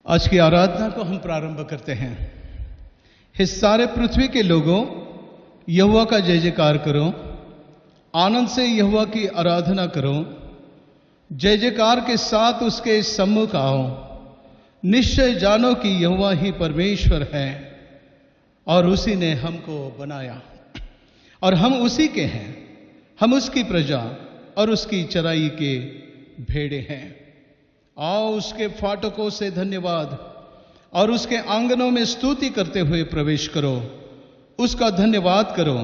आज की आराधना को हम प्रारंभ करते हैं। हे सारे पृथ्वी के लोगों, यहोवा का जय जयकार करो, आनंद से यहोवा की आराधना करो, जय जयकार के साथ उसके सम्मुख आओ। निश्चय जानो कि यहोवा ही परमेश्वर है और उसी ने हमको बनाया और हम उसी के हैं। हम उसकी प्रजा और उसकी चराई के भेड़े हैं। आओ उसके फाटकों से धन्यवाद और उसके आंगनों में स्तुति करते हुए प्रवेश करो। उसका धन्यवाद करो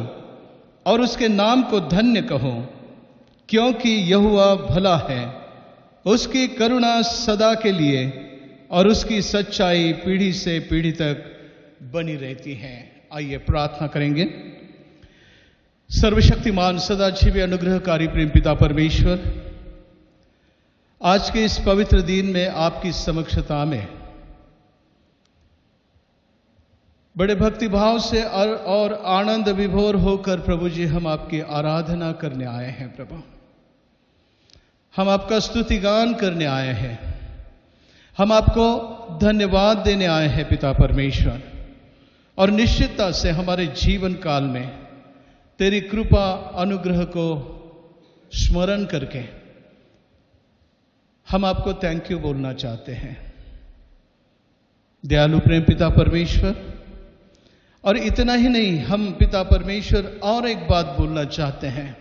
और उसके नाम को धन्य कहो, क्योंकि यहोवा भला है, उसकी करुणा सदा के लिए और उसकी सच्चाई पीढ़ी से पीढ़ी तक बनी रहती है। आइए प्रार्थना करेंगे। सर्वशक्तिमान सदाजीवी अनुग्रहकारी प्रेम पिता परमेश्वर, आज के इस पवित्र दिन में आपकी समक्षता में बड़े भक्तिभाव से और आनंद विभोर होकर प्रभु जी हम आपकी आराधना करने आए हैं। प्रभु, हम आपका स्तुतिगान करने आए हैं। हम आपको धन्यवाद देने आए हैं पिता परमेश्वर, और निश्चितता से हमारे जीवन काल में तेरी कृपा अनुग्रह को स्मरण करके हम आपको थैंक यू बोलना चाहते हैं। दयालु प्रेम पिता परमेश्वर, और इतना ही नहीं, हम पिता परमेश्वर और एक बात बोलना चाहते हैं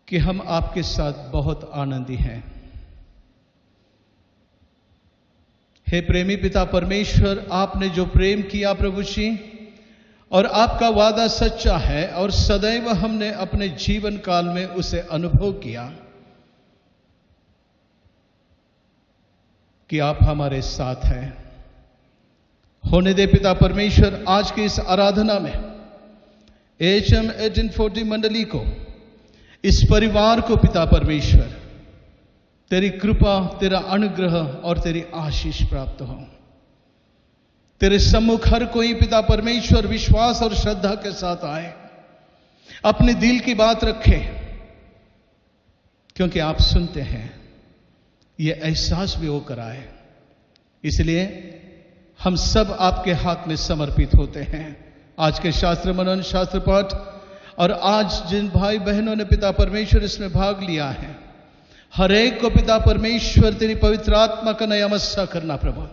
कि हम आपके साथ बहुत आनंदी हैं। हे प्रेमी पिता परमेश्वर, आपने जो प्रेम किया प्रभु जी, और आपका वादा सच्चा है और सदैव हमने अपने जीवन काल में उसे अनुभव किया कि आप हमारे साथ हैं। होने दे पिता परमेश्वर, आज की इस आराधना में HM 1840 मंडली को, इस परिवार को पिता परमेश्वर तेरी कृपा, तेरा अनुग्रह और तेरी आशीष प्राप्त हो। तेरे सम्मुख हर कोई पिता परमेश्वर विश्वास और श्रद्धा के साथ आए, अपने दिल की बात रखे, क्योंकि आप सुनते हैं। ये एहसास भी होकर आए, इसलिए हम सब आपके हाथ में समर्पित होते हैं। आज के शास्त्र मनन, शास्त्र पाठ, और आज जिन भाई बहनों ने पिता परमेश्वर इसमें भाग लिया है, हर एक को पिता परमेश्वर तेरी पवित्र आत्मा का नयामस्सा करना प्रभु।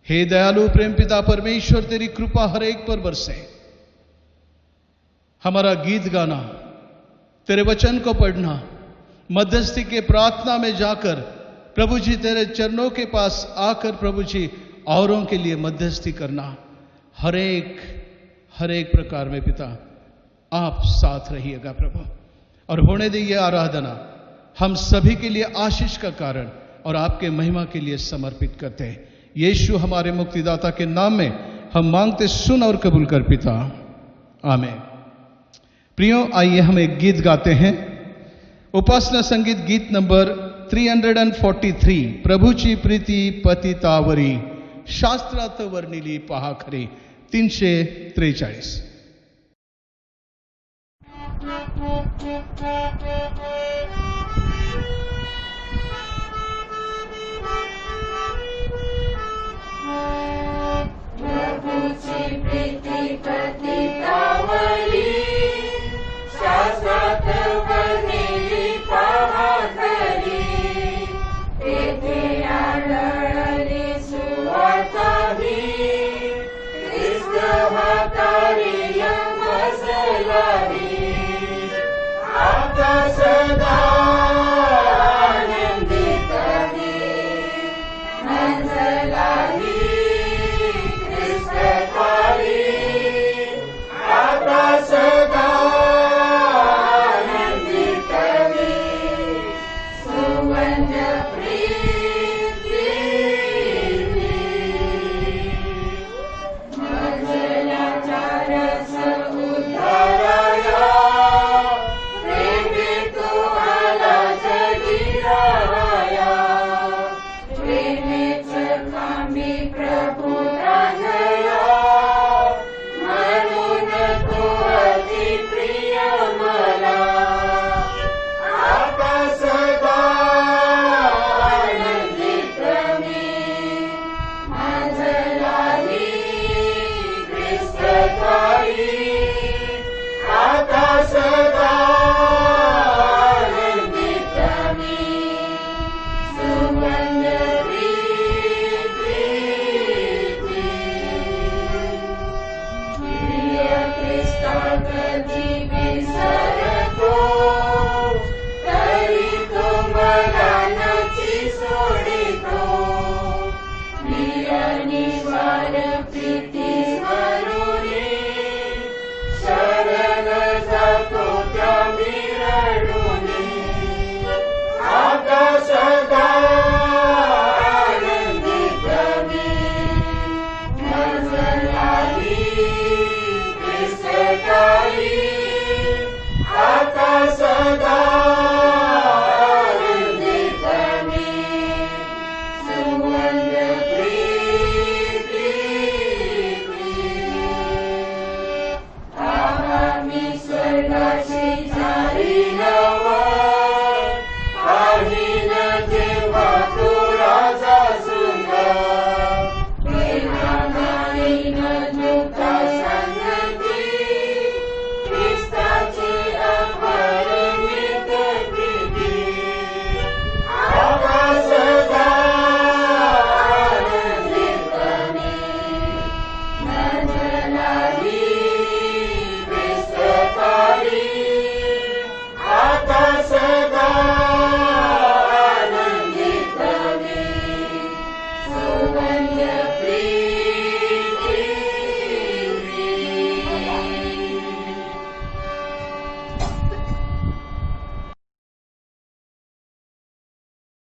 हे दयालु प्रेम पिता परमेश्वर, तेरी कृपा हर एक पर बरसे। हमारा गीत गाना, तेरे वचन को पढ़ना, मध्यस्थी के प्रार्थना में जाकर प्रभु जी तेरे चरणों के पास आकर प्रभु जी औरों के लिए मध्यस्थी करना, हर एक प्रकार में पिता आप साथ रहिएगा प्रभु। और होने दे ये आराधना हम सभी के लिए आशीष का कारण और आपके महिमा के लिए समर्पित करते हैं। यीशु हमारे मुक्तिदाता के नाम में हम मांगते, सुन और कबूल कर पिता, आमीन। प्रियो, आइए हम एक गीत गाते हैं। उपासना संगीत गीत नंबर 343, प्रभुची प्रीति पतितावरी, शास्त्रात वर्णिली पहा खरी, 343। प्रभुची प्रीति पतितावरी, शास्त्रात वर्णिली पहा खरी, तेथे आढळली सुवार्ता ही, ख्रिस्त हा कार्य बसला ही, आता सदा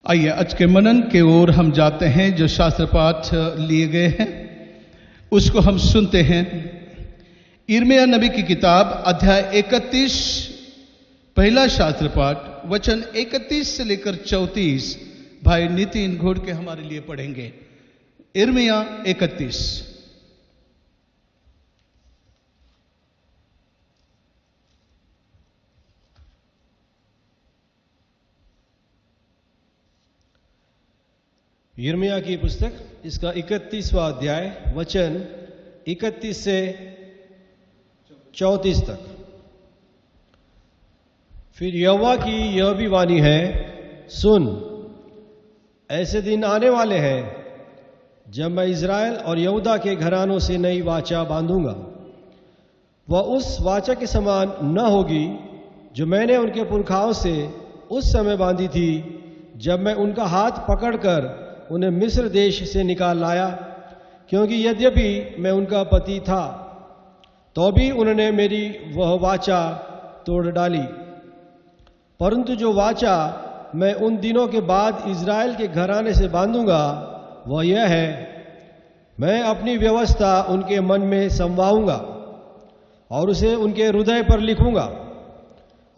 आइए आज के मनन के ओर हम जाते हैं। जो शास्त्र पाठ लिए गए हैं उसको हम सुनते हैं। यिर्मयाह नबी की किताब अध्याय 31 पहला शास्त्र पाठ वचन 31 से लेकर 34 भाई नितिन घोड़ के हमारे लिए पढ़ेंगे। यिर्मयाह 31। यिर्मयाह की पुस्तक इसका 31वां अध्याय वचन 31 से 34 तक। फिर यहोवा की यह भी वाणी है, सुन, ऐसे दिन आने वाले हैं जब मैं इज़राइल और यहूदा के घरानों से नई वाचा बांधूंगा। वह उस वाचा के समान न होगी जो मैंने उनके पुरखाओं से उस समय बांधी थी जब मैं उनका हाथ पकड़कर उन्हें मिस्र देश से निकाल लाया, क्योंकि यद्यपि मैं उनका पति था तो भी उन्होंने मेरी वह वाचा तोड़ डाली। परंतु जो वाचा मैं उन दिनों के बाद इज़राइल के घराने से बांधूंगा वह यह है, मैं अपनी व्यवस्था उनके मन में समवाऊंगा और उसे उनके हृदय पर लिखूंगा,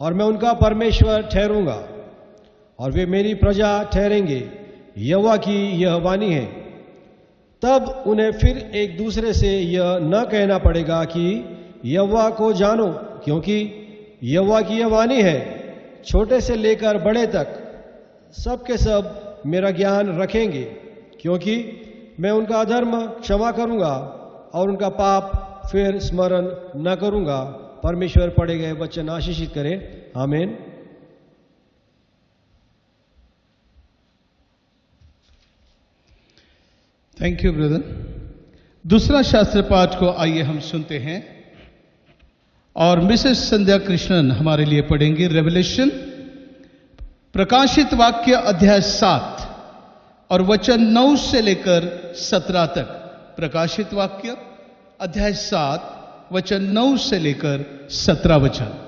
और मैं उनका परमेश्वर ठहरूंगा और वे मेरी प्रजा ठहरेंगे। यहोवा की यह वाणी है। तब उन्हें फिर एक दूसरे से यह न कहना पड़ेगा कि यहोवा को जानो, क्योंकि यहोवा की यह वाणी है, छोटे से लेकर बड़े तक सब के सब मेरा ज्ञान रखेंगे, क्योंकि मैं उनका अधर्म क्षमा करूंगा और उनका पाप फिर स्मरण न करूंगा। परमेश्वर पढ़े गए वचन आशीषित करे, आमीन। Thank you brother. दूसरा शास्त्र पाठ को आइए हम सुनते हैं और मिसेस संध्या कृष्णन हमारे लिए पढ़ेंगे। रेवलेशन प्रकाशित वाक्य अध्याय 7 और वचन 9 से लेकर 17 तक। प्रकाशित वाक्य अध्याय 7 वचन 9 से लेकर 17 वचन।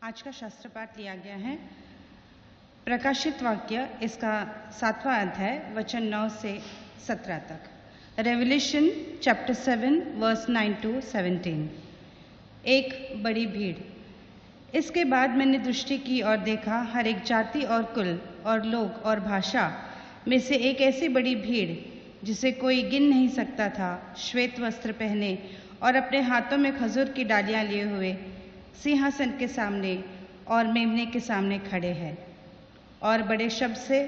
आज का शास्त्र पाठ लिया गया है प्रकाशित वाक्य इसका 7वां अध्याय वचन 9 से 17 तक। Revelation chapter 7 verse 9 to 17। एक बड़ी भीड़। इसके बाद मैंने दृष्टि की और देखा, हर एक जाति और कुल और लोग और भाषा में से एक ऐसी बड़ी भीड़ जिसे कोई गिन नहीं सकता था, श्वेत वस्त्र पहने और अपने हाथों में खजूर की डालियां लिए हुए सिंहासन के सामने और मेमने के सामने खड़े हैं, और बड़े शब्द से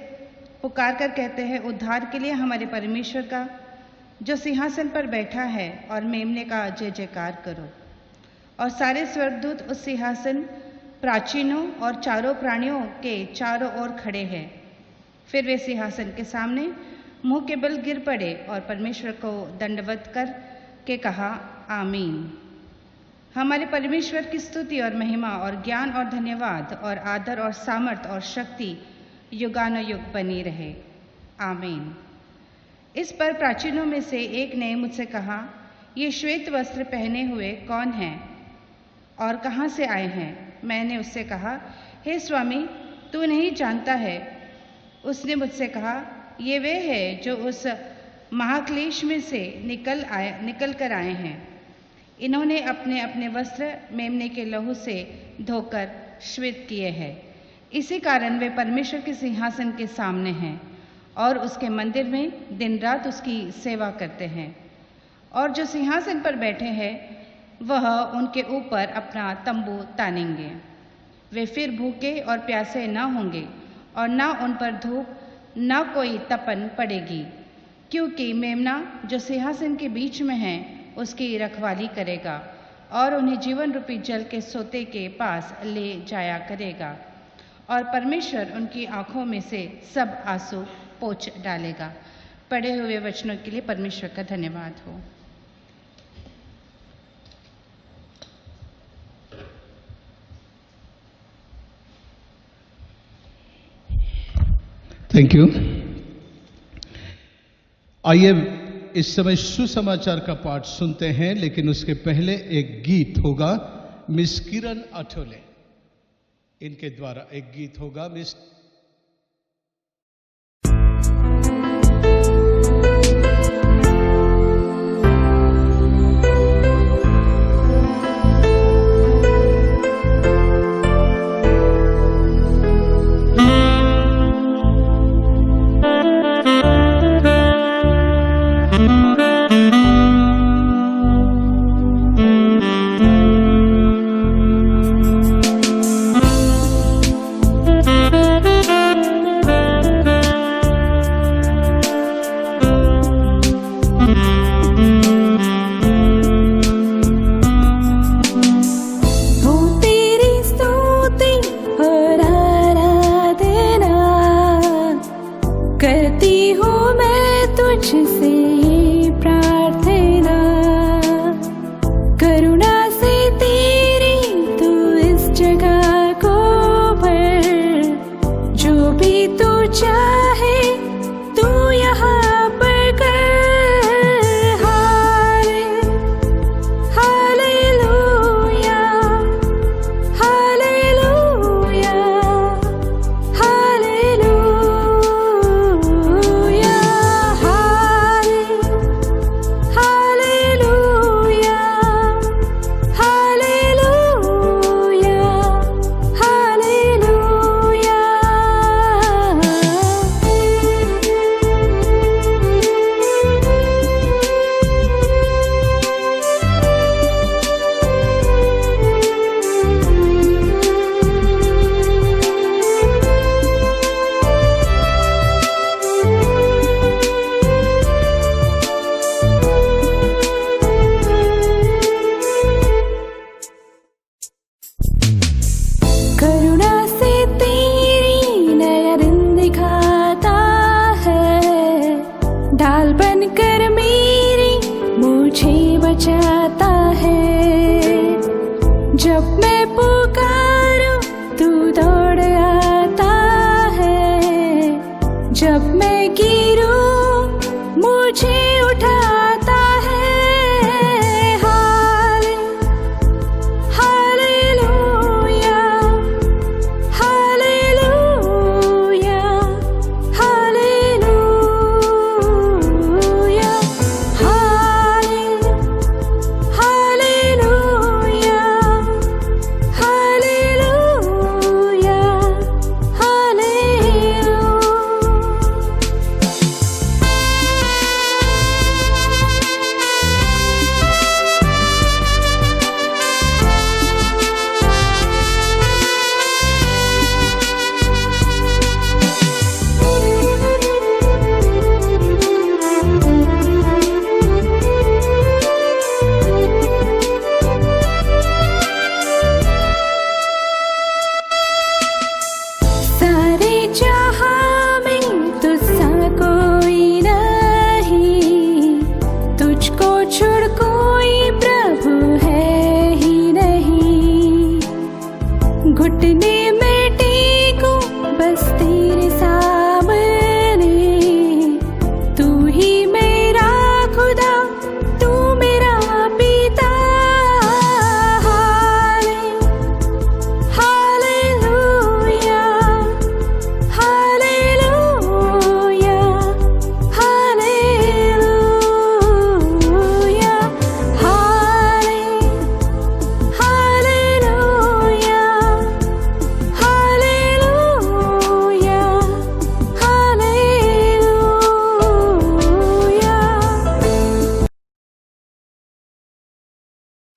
पुकार कर कहते हैं, उद्धार के लिए हमारे परमेश्वर का जो सिंहासन पर बैठा है और मेमने का जय जयकार करो। और सारे स्वर्गदूत उस सिंहासन, प्राचीनों और चारों प्राणियों के चारों ओर खड़े हैं। फिर वे सिंहासन के सामने मुंह के बल गिर पड़े और परमेश्वर को दंडवत कर के कहा, आमीन। हमारे परमेश्वर की स्तुति और महिमा और ज्ञान और धन्यवाद और आदर और सामर्थ और शक्ति युगानुयुग बनी रहे, आमीन। इस पर प्राचीनों में से एक ने मुझसे कहा, ये श्वेत वस्त्र पहने हुए कौन हैं और कहाँ से आए हैं? मैंने उससे कहा, हे स्वामी, तू नहीं जानता है। उसने मुझसे कहा, ये वे हैं जो उस महाक्लेश में से निकल कर आए हैं। इन्होंने अपने अपने वस्त्र मेमने के लहू से धोकर श्वेत किए हैं। इसी कारण वे परमेश्वर के सिंहासन के सामने हैं और उसके मंदिर में दिन रात उसकी सेवा करते हैं। और जो सिंहासन पर बैठे हैं वह उनके ऊपर अपना तंबू तानेंगे। वे फिर भूखे और प्यासे न होंगे और न उन पर धूप न कोई तपन पड़ेगी, क्योंकि मेमना जो सिंहासन के बीच में है उसकी रखवाली करेगा और उन्हें जीवन रूपी जल के सोते के पास ले जाया करेगा, और परमेश्वर उनकी आंखों में से सब आंसू पोंछ डालेगा। पढ़े हुए वचनों के लिए परमेश्वर का धन्यवाद हो। Thank you. आइए इस समय सुसमाचार का पाठ सुनते हैं, लेकिन उसके पहले एक गीत होगा। मिस किरण आठोले इनके द्वारा एक गीत होगा। मिस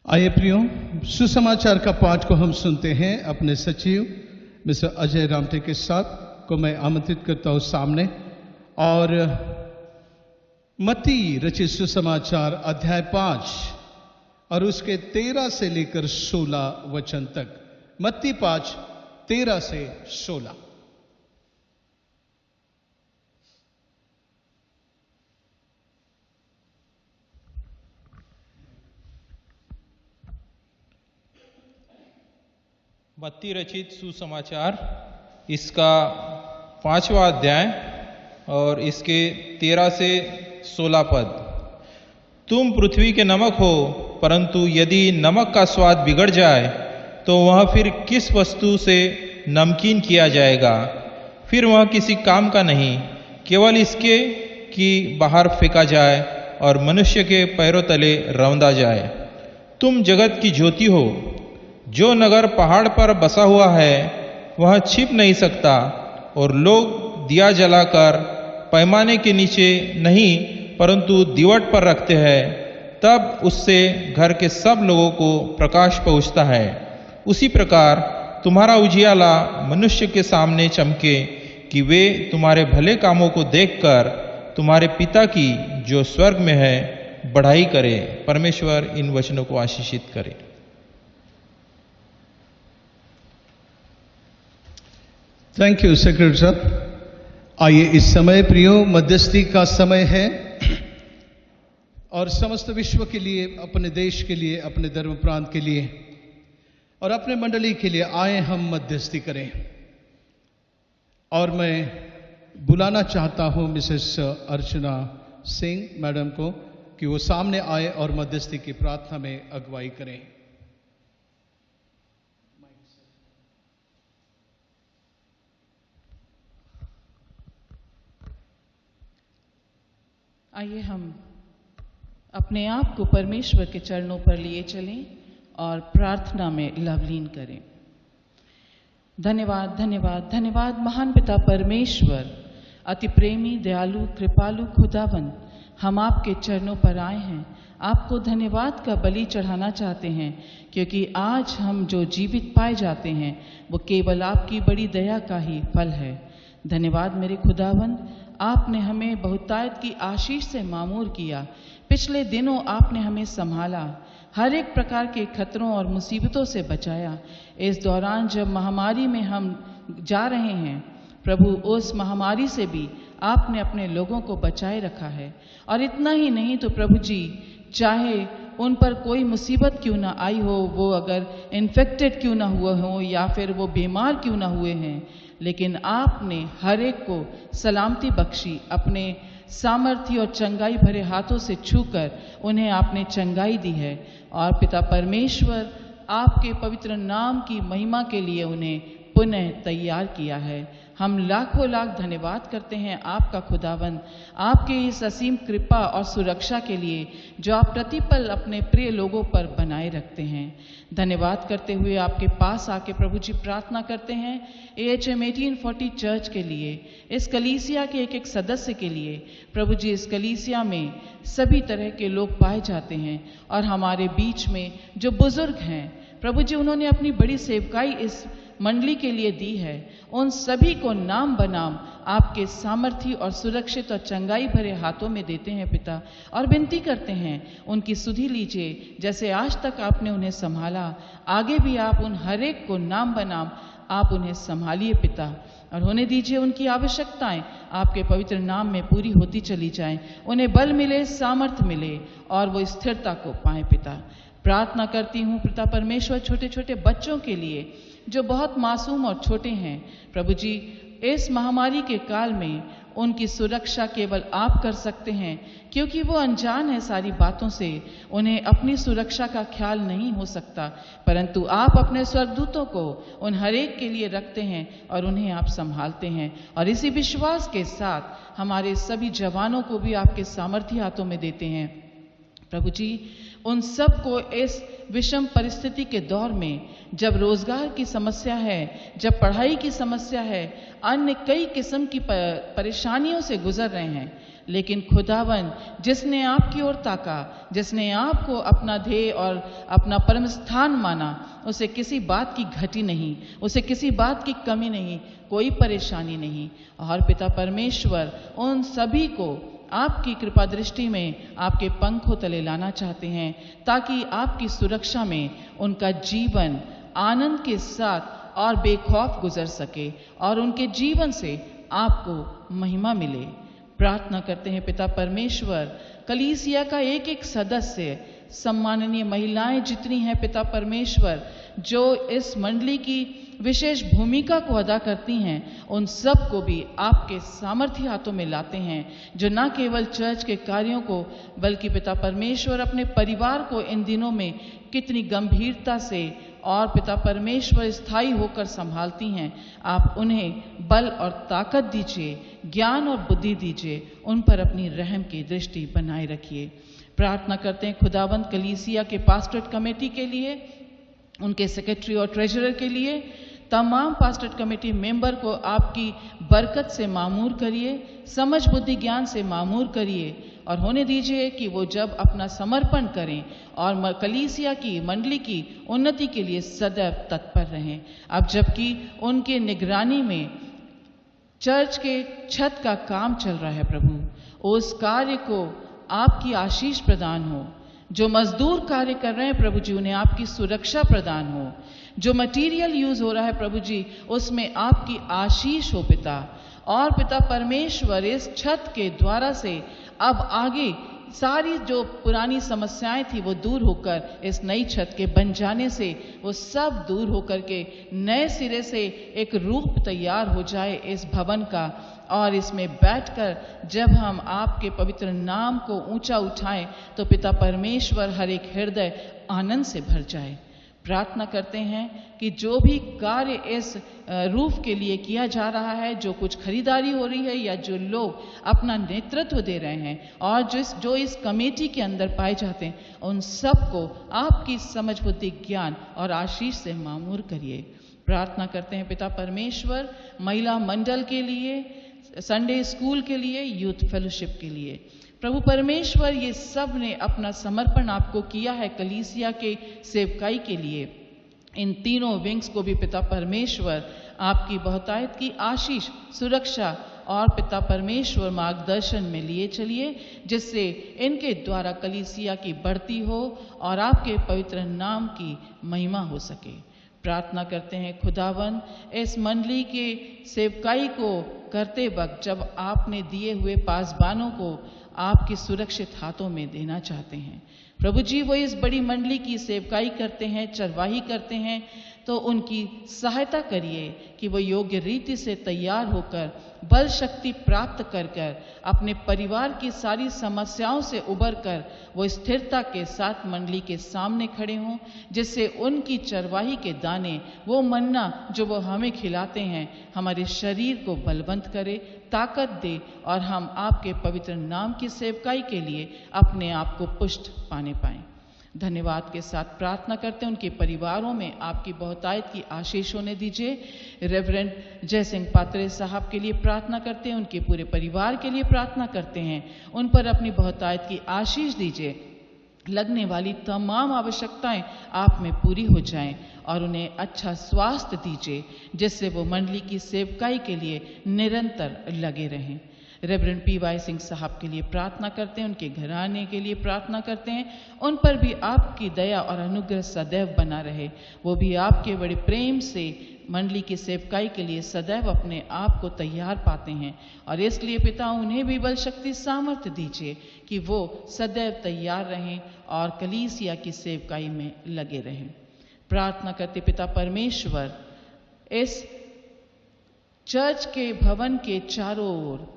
आइए प्रियो, सुसमाचार का पाठ को हम सुनते हैं। अपने सचिव मिस्टर अजय रामटे के साथ को मैं आमंत्रित करता हूं सामने। और मत्ती रचित सुसमाचार अध्याय 5 और उसके 13 से लेकर 16 वचन तक। मत्ती 5 13 से 16। मत्ती रचित सुसमाचार इसका 5वां अध्याय और इसके 13 से 16 पद। तुम पृथ्वी के नमक हो, परंतु यदि नमक का स्वाद बिगड़ जाए तो वह फिर किस वस्तु से नमकीन किया जाएगा? फिर वह किसी काम का नहीं, केवल इसके कि बाहर फेंका जाए और मनुष्य के पैरों तले रौंदा जाए। तुम जगत की ज्योति हो। जो नगर पहाड़ पर बसा हुआ है वह छिप नहीं सकता, और लोग दिया जलाकर पैमाने के नीचे नहीं परंतु दीवट पर रखते हैं, तब उससे घर के सब लोगों को प्रकाश पहुँचता है। उसी प्रकार तुम्हारा उजियाला मनुष्य के सामने चमके, कि वे तुम्हारे भले कामों को देखकर तुम्हारे पिता की जो स्वर्ग में है बढ़ाई करे। परमेश्वर इन वचनों को आशीषित करे। थैंक यू सेक्रेटरी साहब। आइए, इस समय प्रियो मध्यस्थी का समय है और समस्त विश्व के लिए, अपने देश के लिए, अपने धर्म प्रांत के लिए और अपने मंडली के लिए आए हम मध्यस्थी करें। और मैं बुलाना चाहता हूं मिसेस अर्चना सिंह मैडम को कि वो सामने आए और मध्यस्थी की प्रार्थना में अगुवाई करें। आइए हम अपने आप को परमेश्वर के चरणों पर लिए चलें और प्रार्थना में लवलीन करें। धन्यवाद, धन्यवाद, धन्यवाद महान पिता परमेश्वर, अति प्रेमी, दयालु, कृपालु खुदावन, हम आपके चरणों पर आए हैं। आपको धन्यवाद का बलि चढ़ाना चाहते हैं, क्योंकि आज हम जो जीवित पाए जाते हैं वो केवल आपकी बड़ी दया का ही फल है। धन्यवाद मेरे खुदावन, आपने हमें बहुतायत की आशीष से मामूर किया। पिछले दिनों आपने हमें संभाला, हर एक प्रकार के खतरों और मुसीबतों से बचाया। इस दौरान जब महामारी में हम जा रहे हैं प्रभु, उस महामारी से भी आपने अपने लोगों को बचाए रखा है। और इतना ही नहीं तो प्रभु जी, चाहे उन पर कोई मुसीबत क्यों ना आई हो, वो अगर इन्फेक्टेड क्यों ना हुए हो या फिर वो बीमार क्यों ना हुए हैं, लेकिन आपने हर एक को सलामती बख्शी। अपने सामर्थ्य और चंगाई भरे हाथों से छूकर उन्हें आपने चंगाई दी है। और पिता परमेश्वर, आपके पवित्र नाम की महिमा के लिए उन्हें पुनः तैयार किया है। हम लाखों लाख धन्यवाद करते हैं आपका खुदावन, आपके इस असीम कृपा और सुरक्षा के लिए जो आप प्रतिपल अपने प्रिय लोगों पर बनाए रखते हैं। धन्यवाद करते हुए आपके पास आके प्रभु जी प्रार्थना करते हैं AHM 1840 चर्च के लिए, इस कलीसिया के एक एक सदस्य के लिए। प्रभु जी, इस कलीसिया में सभी तरह के लोग पाए जाते हैं और हमारे बीच में जो बुजुर्ग हैं प्रभु जी, उन्होंने अपनी बड़ी सेवकाई इस मंडली के लिए दी है। उन सभी को नाम बनाम आपके सामर्थ्य और सुरक्षित और चंगाई भरे हाथों में देते हैं पिता, और विनती करते हैं उनकी सुधि लीजिए। जैसे आज तक आपने उन्हें संभाला, आगे भी आप उन हर एक को नाम बनाम आप उन्हें संभालिए पिता, और होने दीजिए उनकी आवश्यकताएं आपके पवित्र नाम में पूरी होती चली जाएं। उन्हें बल मिले, सामर्थ मिले और वो स्थिरता को पाएं पिता। प्रार्थना करती हूँ पिता परमेश्वर, छोटे छोटे बच्चों के लिए जो बहुत मासूम और छोटे हैं प्रभु जी, इस महामारी के काल में उनकी सुरक्षा केवल आप कर सकते हैं, क्योंकि वो अनजान है सारी बातों से। उन्हें अपनी सुरक्षा का ख्याल नहीं हो सकता, परंतु आप अपने स्वर्गदूतों को उन हर एक के लिए रखते हैं और उन्हें आप संभालते हैं। और इसी विश्वास के साथ हमारे सभी जवानों को भी आपके सामर्थ्य हाथों में देते हैं प्रभु जी। उन सब को इस विषम परिस्थिति के दौर में, जब रोजगार की समस्या है, जब पढ़ाई की समस्या है, अन्य कई किस्म की परेशानियों से गुजर रहे हैं, लेकिन खुदावन जिसने आपकी ओर ताका, जिसने आपको अपना ध्येय और अपना परम स्थान माना, उसे किसी बात की घटी नहीं, उसे किसी बात की कमी नहीं, कोई परेशानी नहीं। और पिता परमेश्वर, उन सभी को आपकी कृपा दृष्टि में आपके पंखों तले लाना चाहते हैं, ताकि आपकी सुरक्षा में उनका जीवन आनंद के साथ और बेखौफ गुजर सके और उनके जीवन से आपको महिमा मिले। प्रार्थना करते हैं पिता परमेश्वर, कलीसिया का एक एक सदस्य, सम्माननीय महिलाएं जितनी हैं पिता परमेश्वर, जो इस मंडली की विशेष भूमिका को अदा करती हैं, उन सब को भी आपके सामर्थ्य हाथों में लाते हैं, जो न केवल चर्च के कार्यों को बल्कि पिता परमेश्वर अपने परिवार को इन दिनों में कितनी गंभीरता से और पिता परमेश्वर स्थायी होकर संभालती हैं। आप उन्हें बल और ताकत दीजिए, ज्ञान और बुद्धि दीजिए, उन पर अपनी रहम की दृष्टि बनाए रखिए। प्रार्थना करते हैं खुदावंद कलीसिया के पास्टरेट कमेटी के लिए, उनके सेक्रेटरी और ट्रेजरर के लिए, तमाम पास्टरेट कमेटी मेंबर को आपकी बरकत से मामूर करिए, समझ बुद्धि ज्ञान से मामूर करिए और होने दीजिए कि वो जब अपना समर्पण करें और कलीसिया की मंडली की उन्नति के लिए सदैव तत्पर रहें। अब जबकि उनके निगरानी में चर्च के छत का काम चल रहा है प्रभु, उस कार्य को आपकी आशीष प्रदान हो। जो मजदूर कार्य कर रहे हैं प्रभु जी, उन्हें आपकी सुरक्षा प्रदान हो। जो मटेरियल यूज हो रहा है प्रभु जी, उसमें आपकी आशीष हो पिता। और पिता परमेश्वर इस छत के द्वारा से अब आगे सारी जो पुरानी समस्याएं थी वो दूर होकर इस नई छत के बन जाने से वो सब दूर होकर के नए सिरे से एक रूप तैयार हो जाए इस भवन का, और इसमें बैठकर जब हम आपके पवित्र नाम को ऊंचा उठाएं तो पिता परमेश्वर हर एक हृदय आनंद से भर जाए। प्रार्थना करते हैं कि जो भी कार्य इस रूफ के लिए किया जा रहा है, जो कुछ खरीदारी हो रही है या जो लोग अपना नेतृत्व दे रहे हैं और जो इस कमेटी के अंदर पाए जाते हैं, उन सबको आपकी समझ बुद्धि ज्ञान और आशीष से मामूर करिए। प्रार्थना करते हैं पिता परमेश्वर महिला मंडल के लिए, संडे स्कूल के लिए, यूथ फेलोशिप के लिए। प्रभु परमेश्वर ये सब ने अपना समर्पण आपको किया है कलीसिया के सेवकाई के लिए। इन तीनों विंग्स को भी पिता परमेश्वर आपकी बहुतायत की आशीष, सुरक्षा और पिता परमेश्वर मार्गदर्शन में लिए चलिए, जिससे इनके द्वारा कलीसिया की बढ़ती हो और आपके पवित्र नाम की महिमा हो सके। प्रार्थना करते हैं खुदावन, इस मंडली के सेवकाई को करते वक्त जब आपने दिए हुए पासबानों को आपके सुरक्षित हाथों में देना चाहते हैं प्रभु जी, वो इस बड़ी मंडली की सेवकाई करते हैं, चरवाही करते हैं, तो उनकी सहायता करिए कि वो योग्य रीति से तैयार होकर बल शक्ति प्राप्त कर कर अपने परिवार की सारी समस्याओं से उबर कर वो स्थिरता के साथ मंडली के सामने खड़े हों, जिससे उनकी चरवाही के दाने, वो मन्ना जो वो हमें खिलाते हैं, हमारे शरीर को बलवंत करे, ताकत दे और हम आपके पवित्र नाम की सेवकाई के लिए अपने आप को पुष्ट पाने पाएं। धन्यवाद के साथ प्रार्थना करते हैं उनके परिवारों में आपकी बहुतायत की आशीष होने दीजिए। रेवरेंड जय सिंह पात्रे साहब के लिए प्रार्थना करते हैं, उनके पूरे परिवार के लिए प्रार्थना करते हैं, उन पर अपनी बहुतायत की आशीष दीजिए। लगने वाली तमाम आवश्यकताएं आप में पूरी हो जाएं और उन्हें अच्छा स्वास्थ्य दीजिए, जिससे वो मंडली की सेवकाई के लिए निरंतर लगे रहें। रेवरेंड पी.वाई. सिंह साहब के लिए प्रार्थना करते हैं, उनके घराने के लिए प्रार्थना करते हैं, उन पर भी आपकी दया और अनुग्रह सदैव बना रहे। वो भी आपके बड़े प्रेम से मंडली की सेवकाई के लिए सदैव अपने आप को तैयार पाते हैं, और इसलिए पिता उन्हें भी बल शक्ति सामर्थ्य दीजिए कि वो सदैव तैयार रहें और कलीसिया की सेवकाई में लगे रहें। प्रार्थना करते पिता परमेश्वर, इस चर्च के भवन के चारों ओर,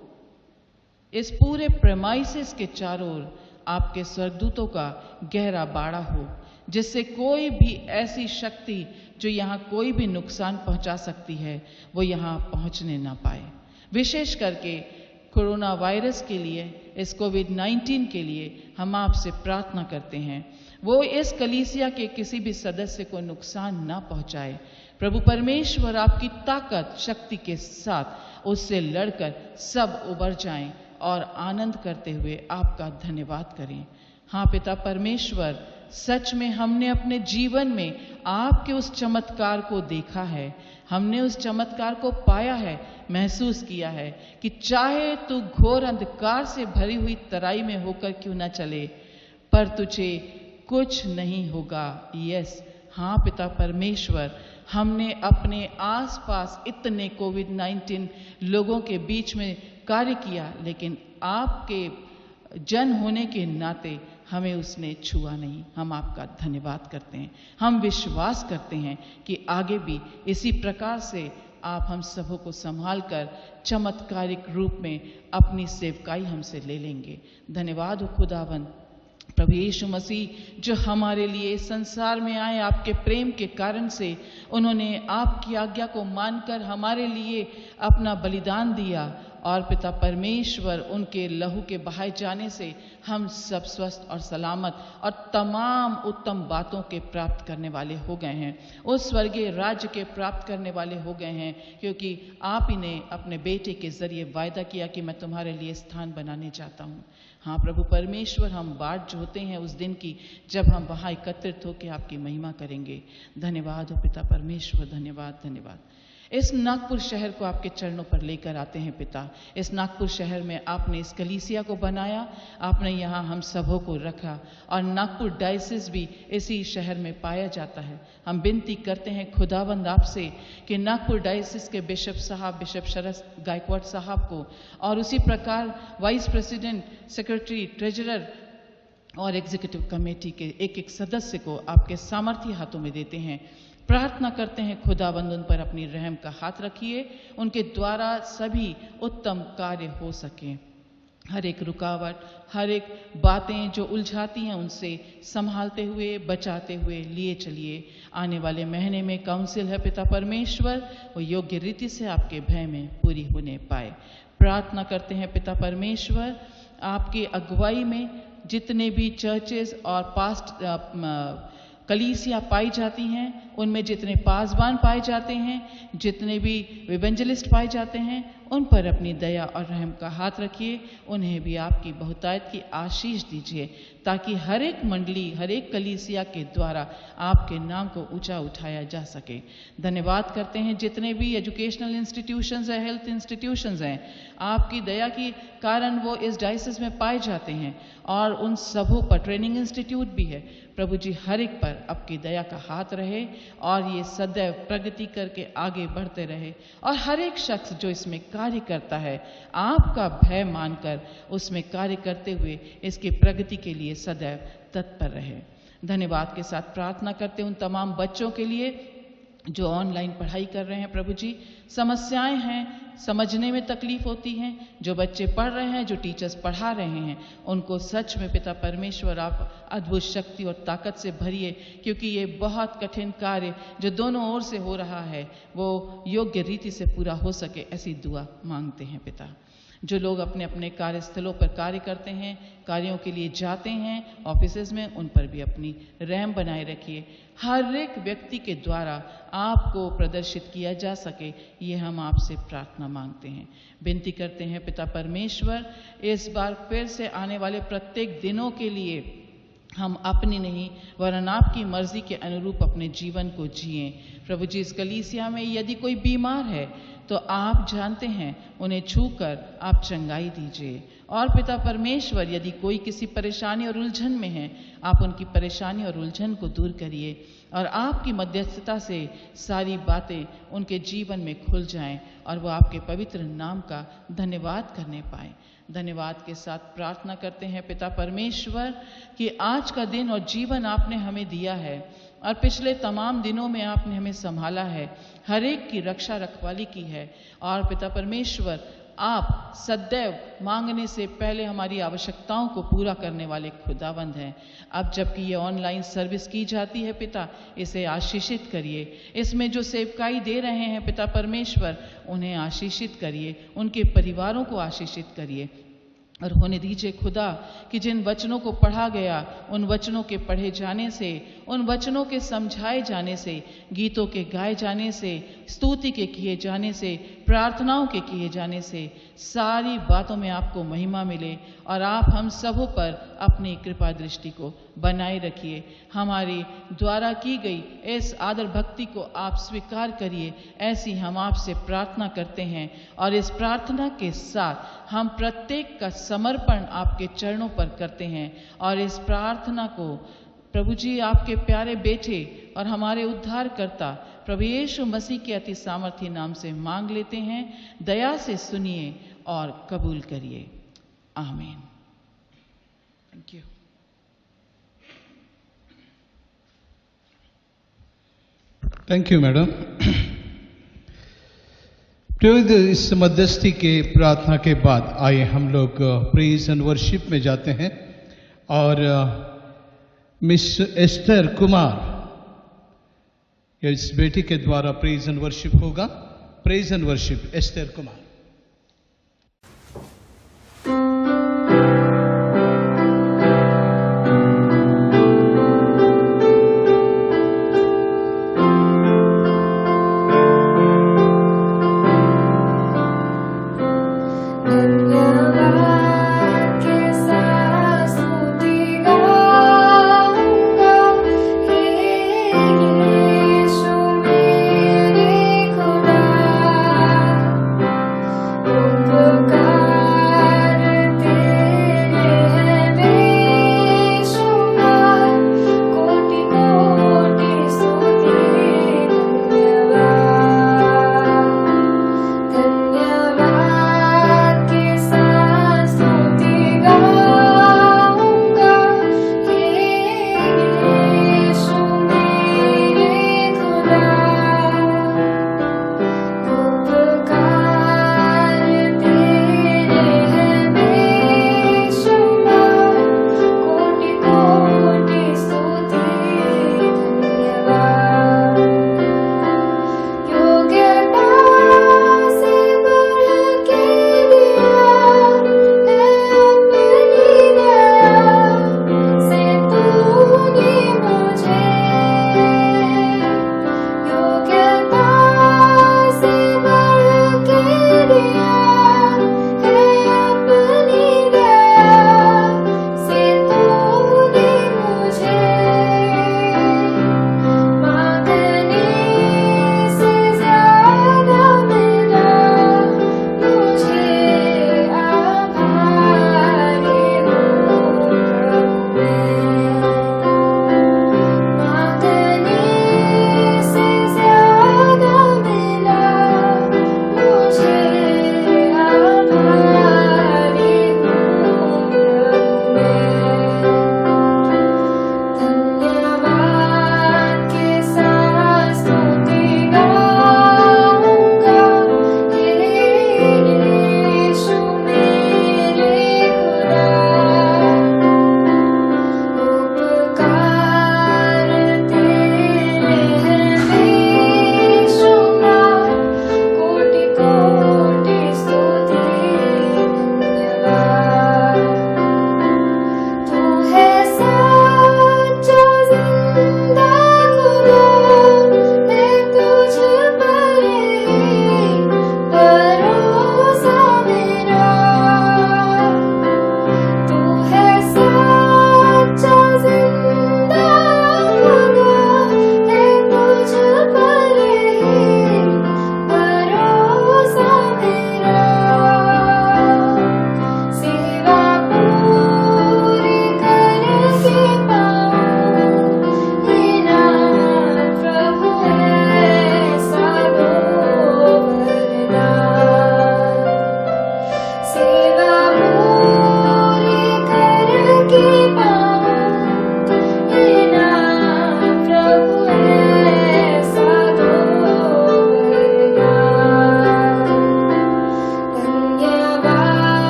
इस पूरे प्रेमाइसिस के चारों ओर आपके स्वर्गदूतों का गहरा बाड़ा हो, जिससे कोई भी ऐसी शक्ति जो यहाँ कोई भी नुकसान पहुंचा सकती है वो यहाँ पहुंचने ना पाए। विशेष करके कोरोना वायरस के लिए, इस कोविड-19 के लिए हम आपसे प्रार्थना करते हैं, वो इस कलीसिया के किसी भी सदस्य को नुकसान ना पहुंचाए। प्रभु परमेश्वर आपकी ताकत शक्ति के साथ उससे लड़कर सब उबर जाएं और आनंद करते हुए आपका धन्यवाद करें। हाँ पिता परमेश्वर, सच में हमने अपने जीवन में आपके उस चमत्कार को देखा है, हमने उस चमत्कार को पाया है, महसूस किया है कि चाहे तू घोर अंधकार से भरी हुई तराई में होकर क्यों न चले, पर तुझे कुछ नहीं होगा। यस, हाँ पिता परमेश्वर, हमने अपने आसपास इतने कोविड-19 लोगों के बीच में कार्य किया, लेकिन आपके जन होने के नाते हमें उसने छुआ नहीं। हम आपका धन्यवाद करते हैं। हम विश्वास करते हैं कि आगे भी इसी प्रकार से आप हम सबों को संभाल कर चमत्कारिक रूप में अपनी सेवकाई हमसे ले लेंगे। धन्यवाद हो खुदावन प्रभु यीशु मसीह, जो हमारे लिए संसार में आए आपके प्रेम के कारण से। उन्होंने आपकी आज्ञा को मानकर हमारे लिए अपना बलिदान दिया और पिता परमेश्वर उनके लहू के बहाए जाने से हम सब स्वस्थ और सलामत और तमाम उत्तम बातों के प्राप्त करने वाले हो गए हैं। उस स्वर्गीय राज्य के प्राप्त करने वाले हो गए हैं, क्योंकि आप ही ने अपने बेटे के जरिए वायदा किया कि मैं तुम्हारे लिए स्थान बनाने चाहता हूँ। हाँ प्रभु परमेश्वर, हम बाट जोहते हैं उस दिन की जब हम वहाँ एकत्रित होकर आपकी महिमा करेंगे। धन्यवाद हो पिता परमेश्वर, धन्यवाद धन्यवाद। इस नागपुर शहर को आपके चरणों पर लेकर आते हैं पिता। इस नागपुर शहर में आपने इस कलीसिया को बनाया, आपने यहाँ हम सबों को रखा और नागपुर डायसिस भी इसी शहर में पाया जाता है। हम विनती करते हैं खुदावंद आपसे कि नागपुर डायसिस के बिशप साहब, बिशप शरद गायकवाड़ साहब को और उसी प्रकार वाइस प्रेसिडेंट, सेक्रेटरी, ट्रेजरर और एग्जीक्यूटिव कमेटी के एक एक सदस्य को आपके सामर्थ्य हाथों में देते हैं। प्रार्थना करते हैं खुदावंद उन पर अपनी रहम का हाथ रखिए, उनके द्वारा सभी उत्तम कार्य हो सके। हर एक रुकावट, हर एक बातें जो उलझाती हैं उनसे संभालते हुए, बचाते हुए लिए चलिए। आने वाले महीने में काउंसिल है पिता परमेश्वर, वो योग्य रीति से आपके भय में पूरी होने पाए। प्रार्थना करते हैं पिता परमेश्वर, आपकी अगुवाई में जितने भी चर्चेस और पास्ट कलीसिया पाई जाती हैं, उनमें जितने पासबान पाए जाते हैं, जितने भी इवेंजलिस्ट पाए जाते हैं, उन पर अपनी दया और रहम का हाथ रखिए। उन्हें भी आपकी बहुतायत की आशीष दीजिए, ताकि हर एक मंडली, हर एक कलीसिया के द्वारा आपके नाम को ऊंचा उठाया जा सके। धन्यवाद करते हैं जितने भी एजुकेशनल इंस्टीट्यूशंस हैं, हेल्थ इंस्टीट्यूशंस हैं, आपकी दया के कारण वो इस डायसिस में पाए जाते हैं और उन सबों पर ट्रेनिंग इंस्टीट्यूट भी है। प्रभु जी, हर एक पर आपकी दया का हाथ रहे और ये सदैव प्रगति करके आगे बढ़ते रहे और हर एक शख्स जो इसमें कार्य करता है आपका भय मानकर उसमें कार्य करते हुए इसकी प्रगति के लिए सदैव तत्पर रहे। धन्यवाद के साथ प्रार्थना करते उन तमाम बच्चों के लिए जो ऑनलाइन पढ़ाई कर रहे हैं। प्रभु जी, समस्याएं हैं, समझने में तकलीफ होती हैं, जो बच्चे पढ़ रहे हैं, जो टीचर्स पढ़ा रहे हैं, उनको सच में पिता परमेश्वर आप अद्भुत शक्ति और ताकत से भरिए, क्योंकि ये बहुत कठिन कार्य जो दोनों ओर से हो रहा है वो योग्य रीति से पूरा हो सके, ऐसी दुआ मांगते हैं पिता। जो लोग अपने अपने कार्यस्थलों पर कार्य करते हैं, कार्यों के लिए जाते हैं ऑफिसेज में, उन पर भी अपनी रहम बनाए रखिए। हर एक व्यक्ति के द्वारा आपको प्रदर्शित किया जा सके, ये हम आपसे प्रार्थना मांगते हैं, विनती करते हैं पिता परमेश्वर। इस बार फिर से आने वाले प्रत्येक दिनों के लिए हम अपनी नहीं वरन आपकी मर्जी के अनुरूप अपने जीवन को जिएं। प्रभु जी, इस कलीसिया में यदि कोई बीमार है तो आप जानते हैं, उन्हें छूकर आप चंगाई दीजिए। और पिता परमेश्वर, यदि कोई किसी परेशानी और उलझन में है, आप उनकी परेशानी और उलझन को दूर करिए और आपकी मध्यस्थता से सारी बातें उनके जीवन में खुल जाएं और वो आपके पवित्र नाम का धन्यवाद करने पाएं। धन्यवाद के साथ प्रार्थना करते हैं पिता परमेश्वर कि आज का दिन और जीवन आपने हमें दिया है और पिछले तमाम दिनों में आपने हमें संभाला है, हर एक की रक्षा रखवाली की है। और पिता परमेश्वर, आप सदैव मांगने से पहले हमारी आवश्यकताओं को पूरा करने वाले खुदावंद हैं। अब जबकि ये ऑनलाइन सर्विस की जाती है पिता, इसे आशीषित करिए। इसमें जो सेवकाई दे रहे हैं पिता परमेश्वर, उन्हें आशीषित करिए, उनके परिवारों को आशीषित करिए। और होने दीजिए खुदा कि जिन वचनों को पढ़ा गया, उन वचनों के पढ़े जाने से, उन वचनों के समझाए जाने से, गीतों के गाए जाने से, स्तुति के किए जाने से, प्रार्थनाओं के किए जाने से सारी बातों में आपको महिमा मिले और आप हम सबों पर अपनी कृपा दृष्टि को बनाए रखिए। हमारी द्वारा की गई इस आदर भक्ति को आप स्वीकार करिए, ऐसी हम आपसे प्रार्थना करते हैं। और इस प्रार्थना के साथ हम प्रत्येक का समर्पण आपके चरणों पर करते हैं और इस प्रार्थना को प्रभु जी आपके प्यारे बेटे और हमारे उद्धारकर्ता प्रभु यीशु मसीह के अति सामर्थी नाम से मांग लेते हैं। दया से सुनिए और कबूल करिए। आमीन। Thank you. Thank you madam. प्रिय, इस मध्यस्थी के प्रार्थना के बाद आइए हम लोग प्रेज एंड वर्शिप में जाते हैं और मिस एस्टर कुमार इस बेटी के द्वारा प्रेज एंड वर्शिप होगा। Praise and worship Esther Kumar. धन्यवाद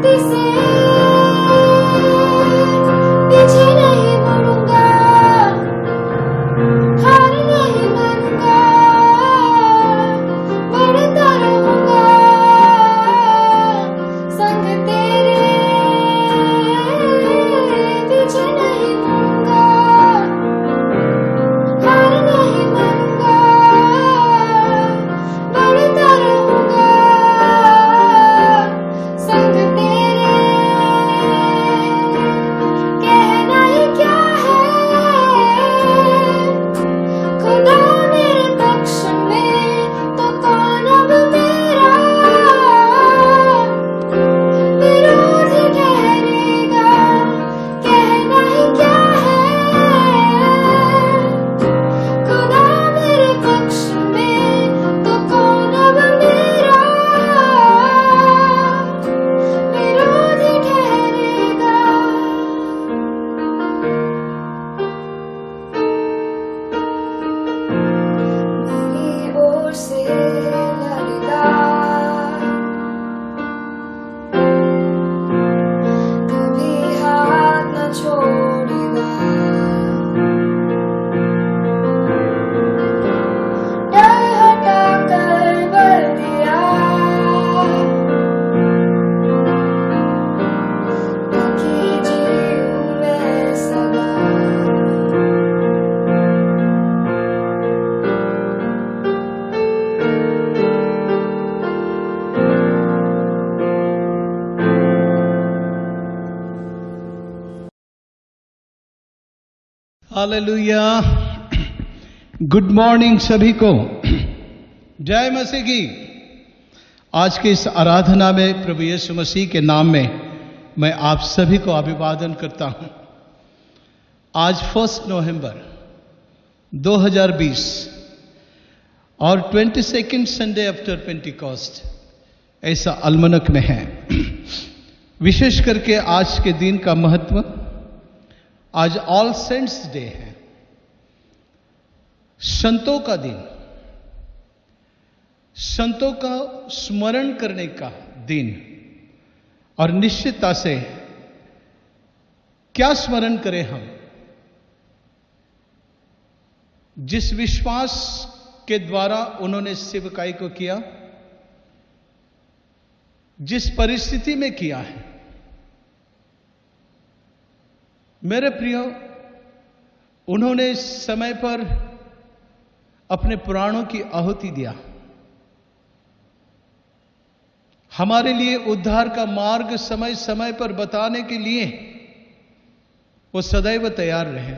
भक्ति से पीछे नहीं मुड़ूंगा, हार नहीं मानूंगा, बढ़ता रहूंगा संग तेरे, पीछे नहीं मुड़ूंगा, हार नहीं मानूंगा, बढ़ता रहूंगा संग तेरे। कहना ही क्या है, खुदा मेरे पक्ष में तो कौन अब मेरा विरोधी ठहरेगा। कहना ही क्या है, खुदा मेरे पक्ष में तो कौन अब मेरा विरोधी ठहरेगा। मेरी ओर से लड़ेगा, कभी हाथ न छोड़ेगा। डर हटा कर बल दिया, ताकि जीऊं मैं सदा। हालेलुया। गुड मॉर्निंग सभी को। जय मसीह की। आज के इस आराधना में प्रभु यीशु मसीह के नाम में मैं आप सभी को अभिवादन करता हूं। आज 1 नवंबर 2020 और 22nd संडे आफ्टर पेंटिकॉस्ट ऐसा अलमनक में है। विशेष करके आज के दिन का महत्व, आज ऑल सेंट्स डे है, संतों का दिन, संतों का स्मरण करने का दिन। और निश्चितता से क्या स्मरण करें हम, जिस विश्वास के द्वारा उन्होंने सेवकाई को किया, जिस परिस्थिति में किया है। मेरे प्रियो, उन्होंने समय पर अपने प्राणों की आहुति दिया। हमारे लिए उद्धार का मार्ग समय समय पर बताने के लिए वो सदैव तैयार रहे।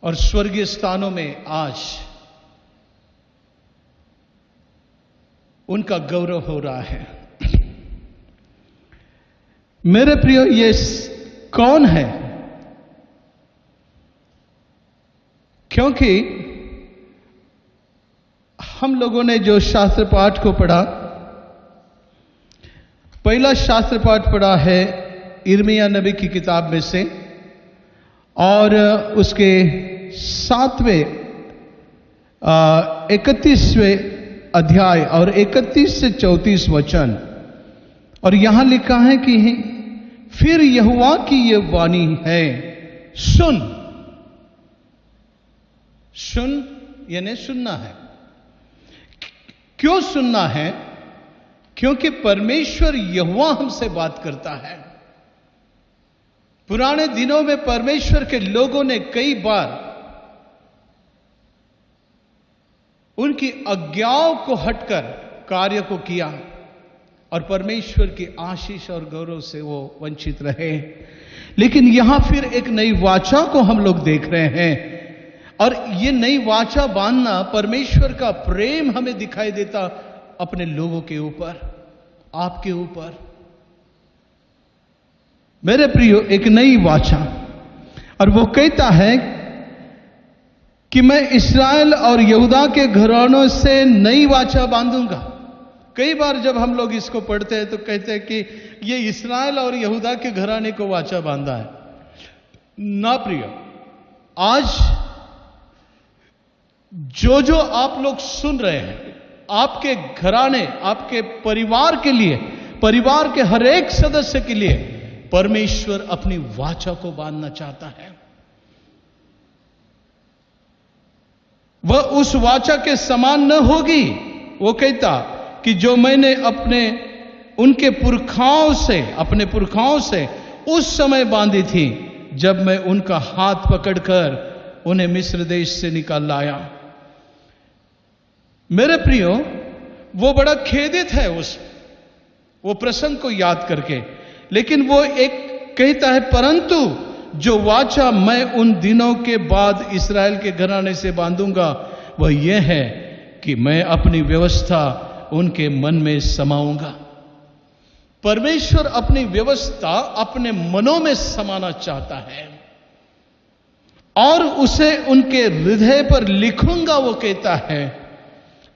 और स्वर्गीय स्थानों में आज उनका गौरव हो रहा है। मेरे प्रियो, ये कौन है? क्योंकि हम लोगों ने जो शास्त्र पाठ को पढ़ा, पहला शास्त्र पाठ पढ़ा है यिर्मयाह नबी की किताब में से, और उसके 7वें 31वें अध्याय और 31 से 34 वचन। और यहां लिखा है कि फिर यहोवा की यह वाणी है, सुन। सुन यानी सुनना है। क्यों सुनना है? क्योंकि परमेश्वर यहोवा हमसे बात करता है। पुराने दिनों में परमेश्वर के लोगों ने कई बार उनकी आज्ञाओं को हटकर कार्य को किया और परमेश्वर की आशीष और गौरव से वो वंचित रहे। लेकिन यहां फिर एक नई वाचा को हम लोग देख रहे हैं, और ये नई वाचा बांधना परमेश्वर का प्रेम हमें दिखाई देता अपने लोगों के ऊपर, आपके ऊपर। मेरे प्रियो, एक नई वाचा, और वो कहता है कि मैं इस्राएल और यहूदा के घरानों से नई वाचा बांधूंगा। कई बार जब हम लोग इसको पढ़ते हैं तो कहते हैं कि ये इस्राएल और यहूदा के घराने को वाचा बांधा है। ना प्रियो, आज जो जो आप लोग सुन रहे हैं, आपके घराने, आपके परिवार के लिए परिवार के हर एक सदस्य के लिए परमेश्वर अपनी वाचा को बांधना चाहता है। वह उस वाचा के समान न होगी। वो कहता कि जो मैंने अपने पुरखाओं से उस समय बांधी थी जब मैं उनका हाथ पकड़कर उन्हें मिस्र देश से निकाल लाया। मेरे प्रियो, वो बड़ा खेदित है वो प्रसंग को याद करके, लेकिन वो एक कहता है, परंतु जो वाचा मैं उन दिनों के बाद इस्राएल के घराने से बांधूंगा वह यह है कि मैं अपनी व्यवस्था उनके मन में समाऊंगा। परमेश्वर अपनी व्यवस्था अपने मनों में समाना चाहता है और उसे उनके हृदय पर लिखूंगा। वो कहता है,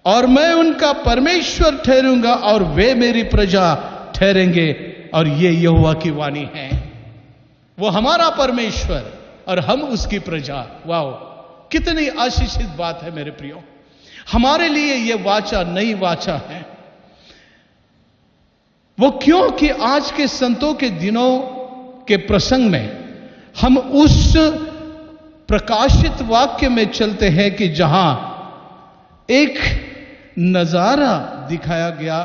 और मैं उनका परमेश्वर ठहरूंगा और वे मेरी प्रजा ठहरेंगे। और ये यहोवा की वाणी है। वो हमारा परमेश्वर और हम उसकी प्रजा। वाओ, कितनी आशीषित बात है मेरे प्रियो। हमारे लिए ये वाचा नई वाचा है। वो क्यों कि आज के संतों के दिनों के प्रसंग में हम उस प्रकाशित वाक्य में चलते हैं कि जहां एक नजारा दिखाया गया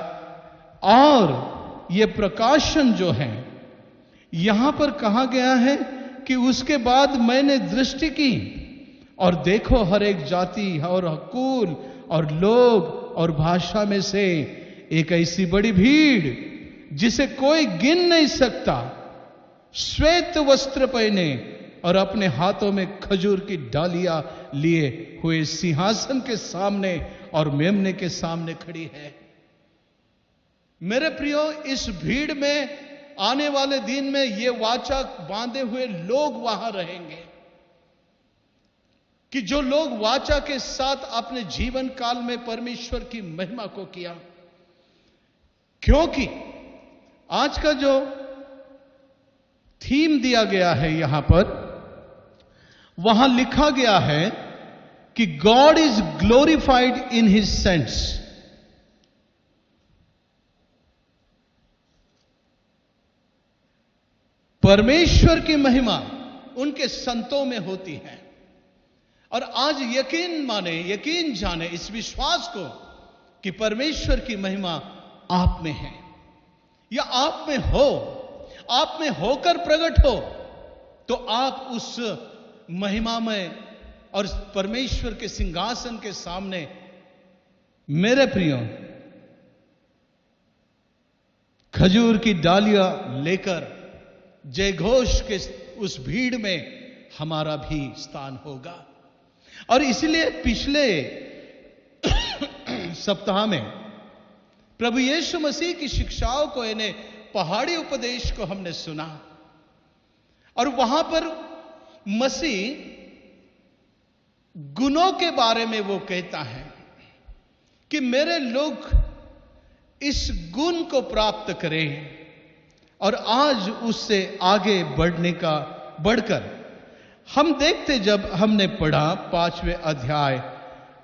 और ये प्रकाशन जो है यहां पर कहा गया है कि उसके बाद मैंने दृष्टि की और देखो हर एक जाति और कुल और लोग और भाषा में से एक ऐसी बड़ी भीड़ जिसे कोई गिन नहीं सकता, श्वेत वस्त्र पहने और अपने हाथों में खजूर की डालियां लिए हुए सिंहासन के सामने और मेमने के सामने खड़ी है। मेरे प्रियो, इस भीड़ में आने वाले दिन में ये वाचा बांधे हुए लोग वहां रहेंगे कि जो लोग वाचा के साथ अपने जीवन काल में परमेश्वर की महिमा को किया। क्योंकि आज का जो थीम दिया गया है यहां पर, वहां लिखा गया है कि God is glorified in his saints. परमेश्वर की महिमा उनके संतों में होती है। और आज यकीन जाने इस विश्वास को कि परमेश्वर की महिमा आप में है या आप में होकर प्रकट हो, तो आप उस महिमा में और परमेश्वर के सिंहासन के सामने, मेरे प्रियो, खजूर की डालियां लेकर जय घोष के उस भीड़ में हमारा भी स्थान होगा। और इसलिए पिछले सप्ताह में प्रभु यीशु मसीह की शिक्षाओं को, यानी पहाड़ी उपदेश को हमने सुना और वहां पर मसीह गुणों के बारे में वो कहता है कि मेरे लोग इस गुण को प्राप्त करें। और आज उससे आगे बढ़कर हम देखते, जब हमने पढ़ा 5वें अध्याय,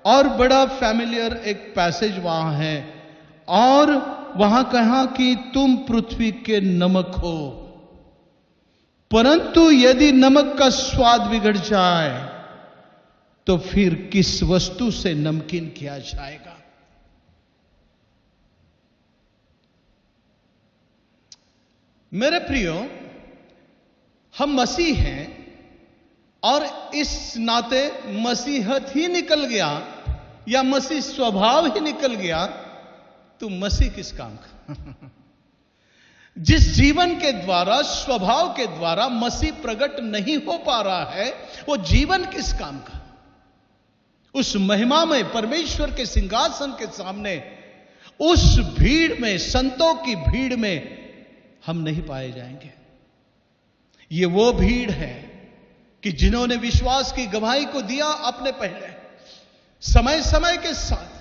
और बड़ा फैमिलियर एक पैसेज वहां है और वहां कहा कि तुम पृथ्वी के नमक हो, परंतु यदि नमक का स्वाद बिगड़ जाए तो फिर किस वस्तु से नमकीन किया जाएगा। मेरे प्रियो, हम मसीह हैं और इस नाते मसीहत ही निकल गया या मसीह स्वभाव ही निकल गया तो मसीह किस काम का? जिस जीवन के द्वारा, स्वभाव के द्वारा मसीह प्रकट नहीं हो पा रहा है, वो जीवन किस काम का? उस महिमा में, परमेश्वर के सिंहासन के सामने, उस भीड़ में, संतों की भीड़ में हम नहीं पाए जाएंगे। ये वो भीड़ है कि जिन्होंने विश्वास की गवाही को दिया अपने पहले समय समय के साथ,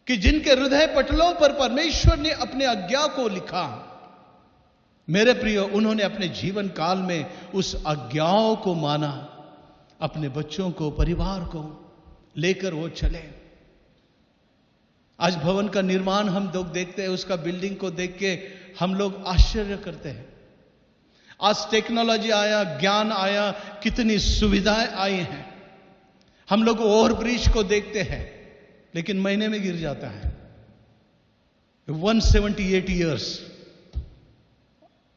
कि जिनके हृदय पटलों पर परमेश्वर ने अपने आज्ञा को लिखा। मेरे प्रियो, उन्होंने अपने जीवन काल में उस आज्ञाओं को माना, अपने बच्चों को, परिवार को लेकर वो चले। आज भवन का निर्माण हम लोग देखते हैं, उसका बिल्डिंग को देख के हम लोग आश्चर्य करते हैं। आज टेक्नोलॉजी आया, ज्ञान आया, कितनी सुविधाएं आई हैं। हम लोग ओवरब्रिज को देखते हैं, लेकिन महीने में गिर जाता है। 178 इयर्स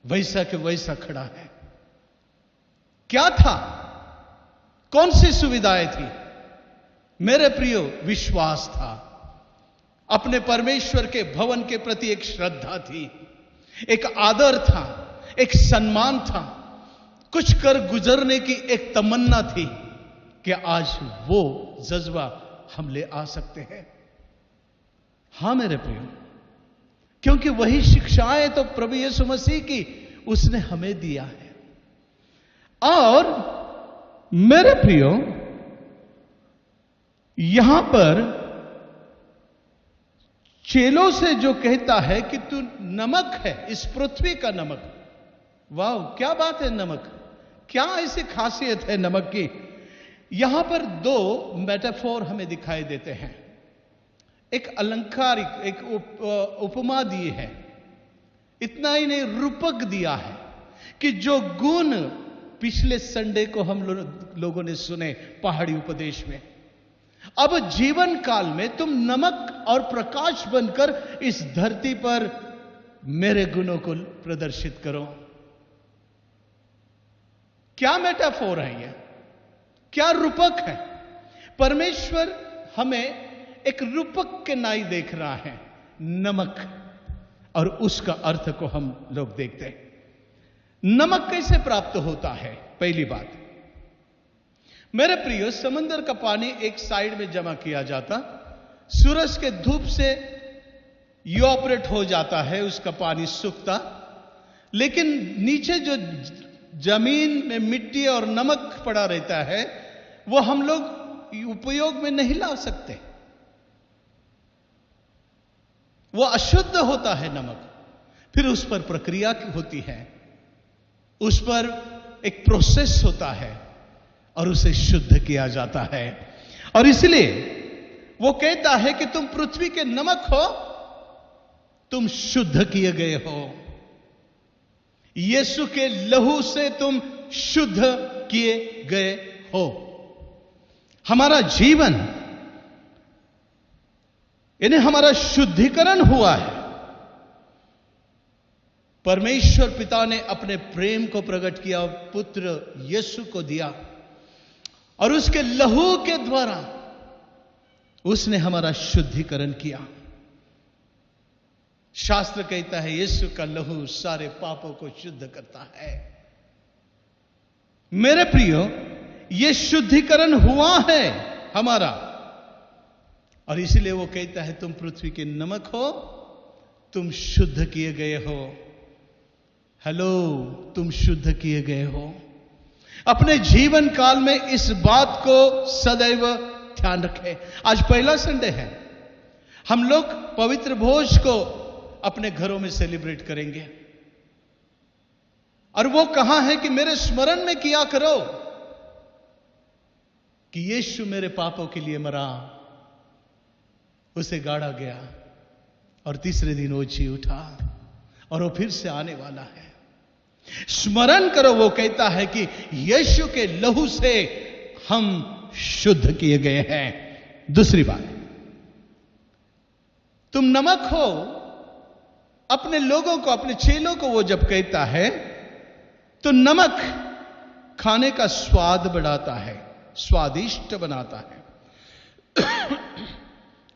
वैसा के वैसा खड़ा है। क्या था? कौन सी सुविधाएं थी? मेरे प्रियो, विश्वास था, अपने परमेश्वर के भवन के प्रति एक श्रद्धा थी, एक आदर था, एक सम्मान था, कुछ कर गुजरने की एक तमन्ना थी कि आज वो जज्बा हम ले आ सकते हैं। हां मेरे प्रियो, क्योंकि वही शिक्षाएं तो प्रभु यीशु मसीह की उसने हमें दिया है। और मेरे प्रियो, यहां पर चेलों से जो कहता है कि तू नमक है, इस पृथ्वी का नमक। वाह, क्या बात है! नमक, क्या ऐसी खासियत है नमक की? यहां पर दो मेटाफोर हमें दिखाई देते हैं। एक अलंकारिक, एक उपमा दी है। इतना ही नहीं, रूपक दिया है कि जो गुण पिछले संडे को हम लोगों ने सुने पहाड़ी उपदेश में, अब जीवन काल में तुम नमक और प्रकाश बनकर इस धरती पर मेरे गुणों को प्रदर्शित करो। क्या मेटाफोर है यह? क्या रूपक है? परमेश्वर हमें एक रूपक के नाई देख रहा है, नमक, और उसका अर्थ को हम लोग देखते हैं। नमक कैसे प्राप्त होता है? पहली बात, मेरे प्रियो, समंदर का पानी एक साइड में जमा किया जाता, सूरज के धूप से इवैपोरेट हो जाता है, उसका पानी सूखता, लेकिन नीचे जो जमीन में मिट्टी और नमक पड़ा रहता है, वो हम लोग उपयोग में नहीं ला सकते। वो अशुद्ध होता है नमक। फिर उस पर प्रक्रिया होती है, उस पर एक प्रोसेस होता है और उसे शुद्ध किया जाता है। और इसलिए वो कहता है कि तुम पृथ्वी के नमक हो, तुम शुद्ध किए गए हो। यीशु के लहू से तुम शुद्ध किए गए हो। हमारा जीवन यानी हमारा शुद्धिकरण हुआ है। परमेश्वर पिता ने अपने प्रेम को प्रकट किया, पुत्र यीशु को दिया, और उसके लहू के द्वारा उसने हमारा शुद्धिकरण किया। शास्त्र कहता है यीशु का लहू सारे पापों को शुद्ध करता है। मेरे प्रियो, यह शुद्धिकरण हुआ है हमारा, और इसलिए वो कहता है तुम पृथ्वी के नमक हो, तुम शुद्ध किए गए हो। हेलो, तुम शुद्ध किए गए हो। अपने जीवन काल में इस बात को सदैव ध्यान रखें। आज पहला संडे है, हम लोग पवित्र भोज को अपने घरों में सेलिब्रेट करेंगे, और वो कहा है कि मेरे स्मरण में किया करो कि यीशु मेरे पापों के लिए मरा, उसे गाड़ा गया और तीसरे दिन वो जी उठा, और वो फिर से आने वाला है। स्मरण करो, वो कहता है कि यीशु के लहू से हम शुद्ध किए गए हैं। दूसरी बात, तुम नमक हो। अपने लोगों को, अपने चेलों को वो जब कहता है तो नमक खाने का स्वाद बढ़ाता है, स्वादिष्ट बनाता है।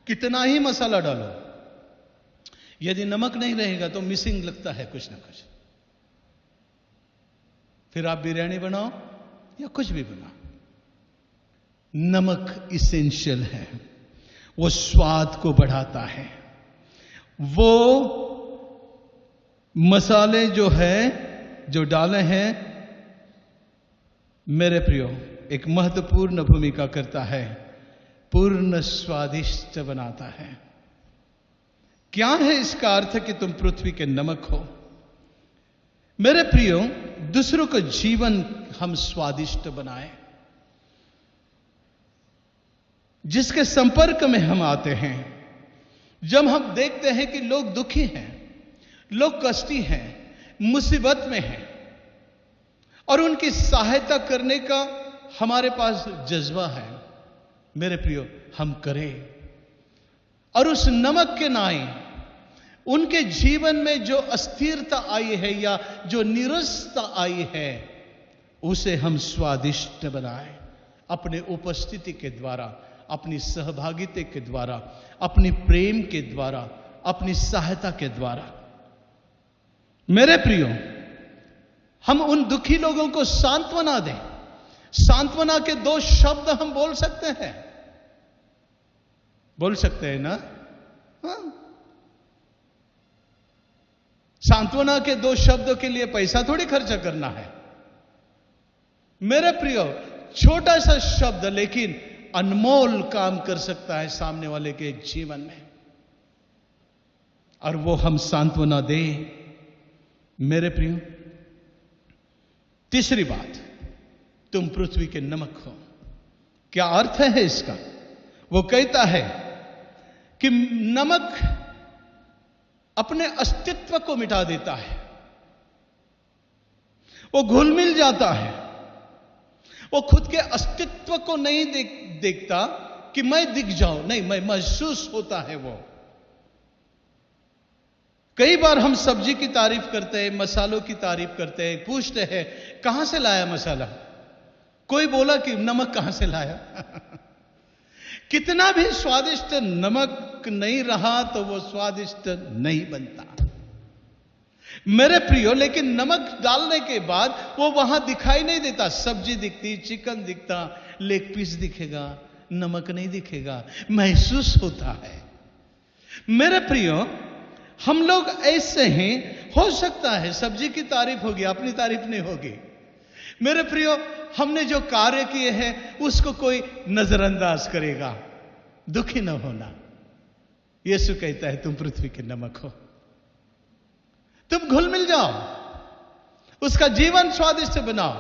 कितना ही मसाला डालो, यदि नमक नहीं रहेगा तो मिसिंग लगता है कुछ ना कुछ। फिर आप बिरयानी बनाओ या कुछ भी बनाओ, नमक इसेंशियल है, वो स्वाद को बढ़ाता है। वो मसाले जो डाले हैं, मेरे प्रियो, एक महत्वपूर्ण भूमिका करता है, पूर्ण स्वादिष्ट बनाता है। क्या है इसका अर्थ कि तुम पृथ्वी के नमक हो? मेरे प्रियो, दूसरों को जीवन हम स्वादिष्ट बनाएं, जिसके संपर्क में हम आते हैं, जब हम देखते हैं कि लोग दुखी हैं, लोग कष्टी हैं, मुसीबत में हैं, और उनकी सहायता करने का हमारे पास जज्बा है, मेरे प्रियो, हम करें। और उस नमक के नाई उनके जीवन में जो अस्थिरता आई है या जो निरसता आई है, उसे हम स्वादिष्ट बनाएं अपने उपस्थिति के द्वारा, अपनी सहभागिता के द्वारा, अपनी प्रेम के द्वारा, अपनी सहायता के द्वारा। मेरे प्रियो, हम उन दुखी लोगों को सांत्वना दें। सांत्वना के 2 शब्द हम बोल सकते हैं, बोल सकते हैं ना? हाँ। सांत्वना के 2 शब्दों के लिए पैसा थोड़ी खर्चा करना है मेरे प्रियो। छोटा सा शब्द लेकिन अनमोल काम कर सकता है सामने वाले के जीवन में, और वो हम सांत्वना दें मेरे प्रियो। तीसरी बात, तुम पृथ्वी के नमक हो। क्या अर्थ है इसका? वो कहता है कि नमक अपने अस्तित्व को मिटा देता है, वो घुल मिल जाता है, वो खुद के अस्तित्व को नहीं देखता कि मैं दिख जाऊं, नहीं, मैं महसूस होता है वो। कई बार हम सब्जी की तारीफ करते हैं, मसालों की तारीफ करते हैं, पूछते हैं कहां से लाया मसाला? कोई बोला कि नमक कहां से लाया? कितना भी स्वादिष्ट नमक नहीं रहा तो वो स्वादिष्ट नहीं बनता मेरे प्रियो। लेकिन नमक डालने के बाद वो वहां दिखाई नहीं देता। सब्जी दिखती, चिकन दिखता, लेग पीस दिखेगा, नमक नहीं दिखेगा, महसूस होता है। मेरे प्रियो, हम लोग ऐसे ही, हो सकता है सब्जी की तारीफ होगी, अपनी तारीफ नहीं होगी। मेरे प्रियो, हमने जो कार्य किए हैं उसको कोई नजरअंदाज करेगा, दुखी न होना। यीशु कहता है तुम पृथ्वी के नमक हो, तुम घुल मिल जाओ, उसका जीवन स्वादिष्ट बनाओ।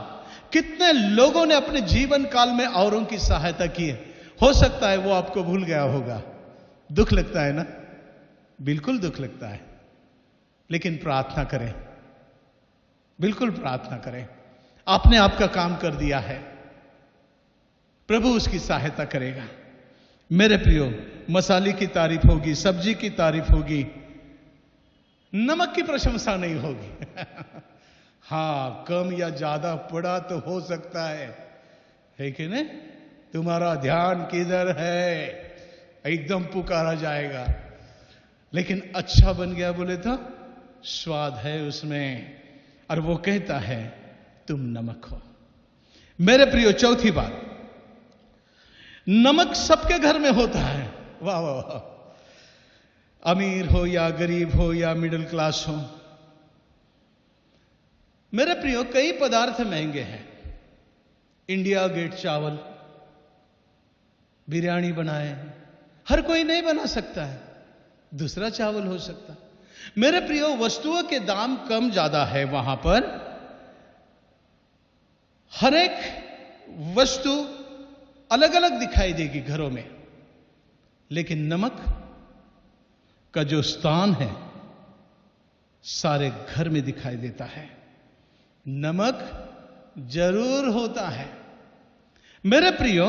कितने लोगों ने अपने जीवन काल में औरों की सहायता की है, हो सकता है वो आपको भूल गया होगा। दुख लगता है ना? बिल्कुल दुख लगता है, लेकिन प्रार्थना करें, बिल्कुल प्रार्थना करें। आपने आपका काम कर दिया है, प्रभु उसकी सहायता करेगा। मेरे प्रियो, मसाले की तारीफ होगी, सब्जी की तारीफ होगी, नमक की प्रशंसा नहीं होगी। हां, कम या ज्यादा पड़ा तो हो सकता है कि नहीं? तुम्हारा ध्यान किधर है, एकदम पुकारा जाएगा। लेकिन अच्छा बन गया बोले तो स्वाद है उसमें, और वो कहता है तुम नमक हो। मेरे प्रियो, चौथी बात, नमक सबके घर में होता है। वाह वाह वाह, अमीर हो या गरीब हो या मिडिल क्लास हो। मेरे प्रियो, कई पदार्थ महंगे हैं। इंडिया गेट चावल, बिरयानी बनाए, हर कोई नहीं बना सकता है, दूसरा चावल हो सकता। मेरे प्रियो, वस्तुओं के दाम कम ज्यादा है वहां पर, हर एक वस्तु अलग अलग दिखाई देगी घरों में, लेकिन नमक का जो स्थान है सारे घर में दिखाई देता है। नमक जरूर होता है। मेरे प्रियो,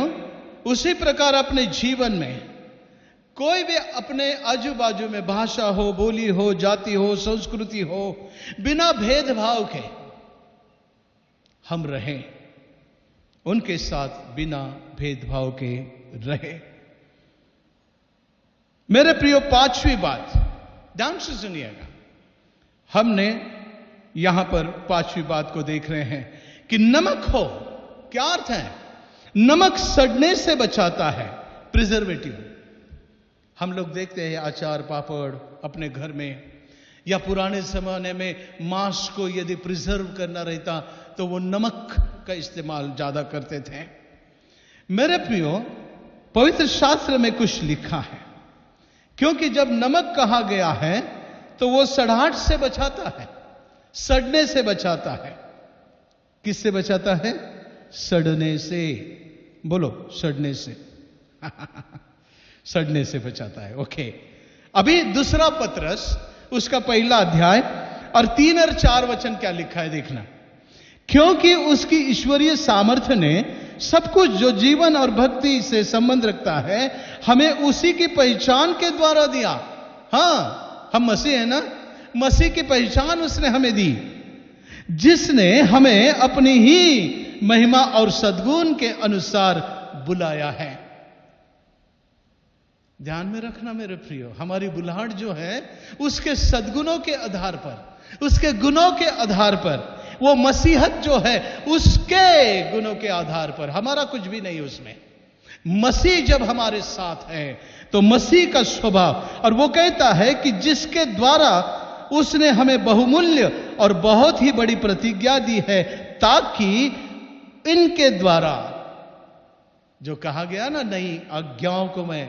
उसी प्रकार अपने जीवन में कोई भी अपने आजू बाजू में भाषा हो, बोली हो, जाति हो, संस्कृति हो, बिना भेदभाव के हम रहें, उनके साथ बिना भेदभाव के रहे। मेरे प्रियो, पांचवी बात, ध्यान से सुनिएगा। हमने यहां पर पांचवी बात को देख रहे हैं कि नमक हो। क्या अर्थ है? नमक सड़ने से बचाता है, प्रिजर्वेटिव। हम लोग देखते हैं अचार पापड़ अपने घर में, या पुराने जमाने में मांस को यदि प्रिजर्व करना रहता तो वो नमक का इस्तेमाल ज्यादा करते थे। मेरे प्रियो, पवित्र शास्त्र में कुछ लिखा है, क्योंकि जब नमक कहा गया है तो वो सड़ाहट से बचाता है, सड़ने से बचाता है। किससे बचाता है? सड़ने से। बोलो, सड़ने से। सड़ने से बचाता है। ओके, अभी दूसरा पत्रस उसका पहला अध्याय और 3 और 4 वचन क्या लिखा है देखना। क्योंकि उसकी ईश्वरीय सामर्थ्य ने सब कुछ जो जीवन और भक्ति से संबंध रखता है हमें उसी की पहचान के द्वारा दिया। हां, हम मसीह है ना, मसीह की पहचान उसने हमें दी, जिसने हमें अपनी ही महिमा और सद्गुण के अनुसार बुलाया है। ध्यान में रखना मेरे प्रियो, हमारी बुलाहट जो है उसके सद्गुणों के आधार पर, उसके गुणों के आधार पर, वो मसीहत जो है उसके गुणों के आधार पर, हमारा कुछ भी नहीं उसमें। मसीह जब हमारे साथ है तो मसीह का स्वभाव, और वो कहता है कि जिसके द्वारा उसने हमें बहुमूल्य और बहुत ही बड़ी प्रतिज्ञा दी है, ताकि इनके द्वारा, जो कहा गया ना, नई आज्ञाओं को मैं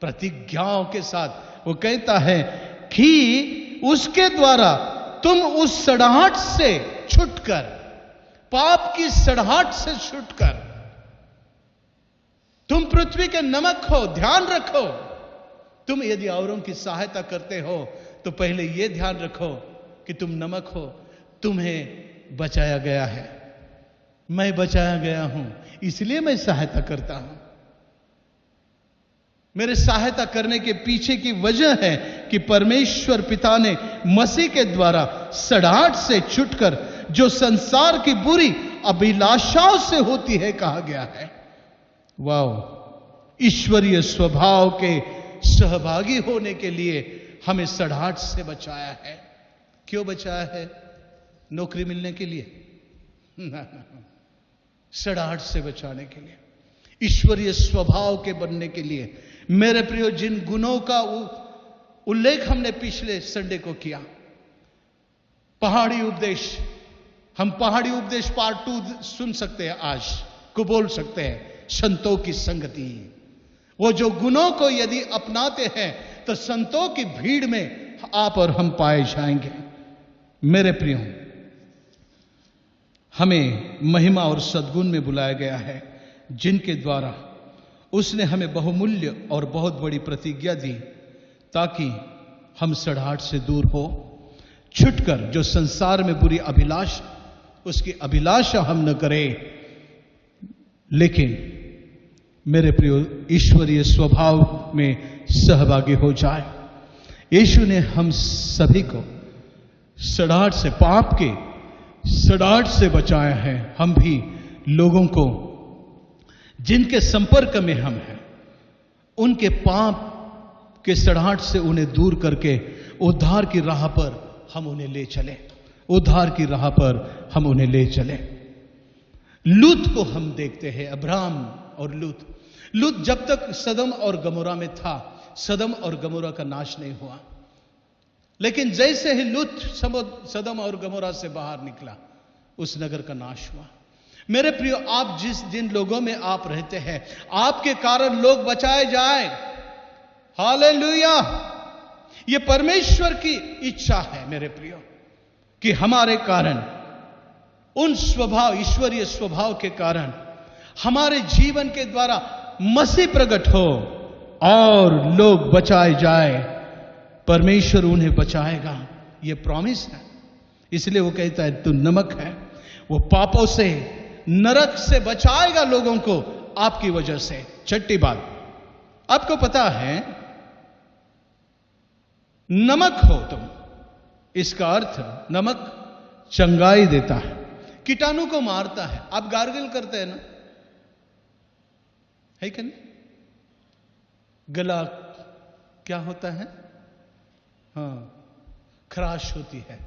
प्रतिज्ञाओं के साथ, वो कहता है कि उसके द्वारा तुम उस सड़ाहट से छुटकर, पाप की सड़ाहट से छुटकर, तुम पृथ्वी के नमक हो। ध्यान रखो, तुम यदि औरों की सहायता करते हो तो पहले यह ध्यान रखो कि तुम नमक हो, तुम्हें बचाया गया है। मैं बचाया गया हूं, इसलिए मैं सहायता करता हूं। मेरे सहायता करने के पीछे की वजह है कि परमेश्वर पिता ने मसीह के द्वारा सड़ाहट से छुटकर, जो संसार की बुरी अभिलाषाओं से होती है, कहा गया है। वाह, ईश्वरीय स्वभाव के सहभागी होने के लिए हमें सड़ाहट से बचाया है। क्यों बचाया है? नौकरी मिलने के लिए? सड़ाहट से बचाने के लिए, ईश्वरीय स्वभाव के बनने के लिए। मेरे प्रियो, जिन गुणों का उल्लेख हमने पिछले संडे को किया, पहाड़ी उपदेश, हम पहाड़ी उपदेश पार्ट 2 सुन सकते हैं, आज को बोल सकते हैं, संतों की संगति। वो जो गुणों को यदि अपनाते हैं तो संतों की भीड़ में आप और हम पाए जाएंगे। मेरे प्रियो, हमें महिमा और सद्गुण में बुलाया गया है, जिनके द्वारा उसने हमें बहुमूल्य और बहुत बड़ी प्रतिज्ञा दी, ताकि हम सड़ाहट से दूर हो, छुटकर जो संसार में बुरी अभिलाषा, उसकी अभिलाषा हम न करें, लेकिन मेरे प्रियो ईश्वरीय स्वभाव में सहभागी हो जाए। यीशु ने हम सभी को सड़ाहट से, पाप के सड़ाहट से बचाया है। हम भी लोगों को जिनके संपर्क में हम हैं, उनके पाप के सड़ाहट से उन्हें दूर करके उद्धार की राह पर हम उन्हें ले चले, उद्धार की राह पर हम उन्हें ले चले। लूत को हम देखते हैं, अब्राहम और लूत। लूत जब तक सदम और गमोरा में था, सदम और गमोरा का नाश नहीं हुआ, लेकिन जैसे ही लूत सदम और गमोरा से बाहर निकला, उस नगर का नाश हुआ। मेरे प्रियो, आप जिन लोगों में आप रहते हैं, आपके कारण लोग बचाए जाए। हालेलुया! यह परमेश्वर की इच्छा है मेरे प्रियो, कि हमारे कारण, उन स्वभाव, ईश्वरीय स्वभाव के कारण हमारे जीवन के द्वारा मसीह प्रकट हो और लोग बचाए जाए। परमेश्वर उन्हें बचाएगा, यह प्रॉमिस है। इसलिए वो कहता है, तू नमक है। वो पापों से, नरक से बचाएगा लोगों को आपकी वजह से। छठी बात, आपको पता है, नमक हो तुम, इसका अर्थ नमक चंगाई देता है, कीटाणु को मारता है। आप गार्गल करते हैं ना, है कि नहीं? गला क्या होता है? हाँ, खराश होती है,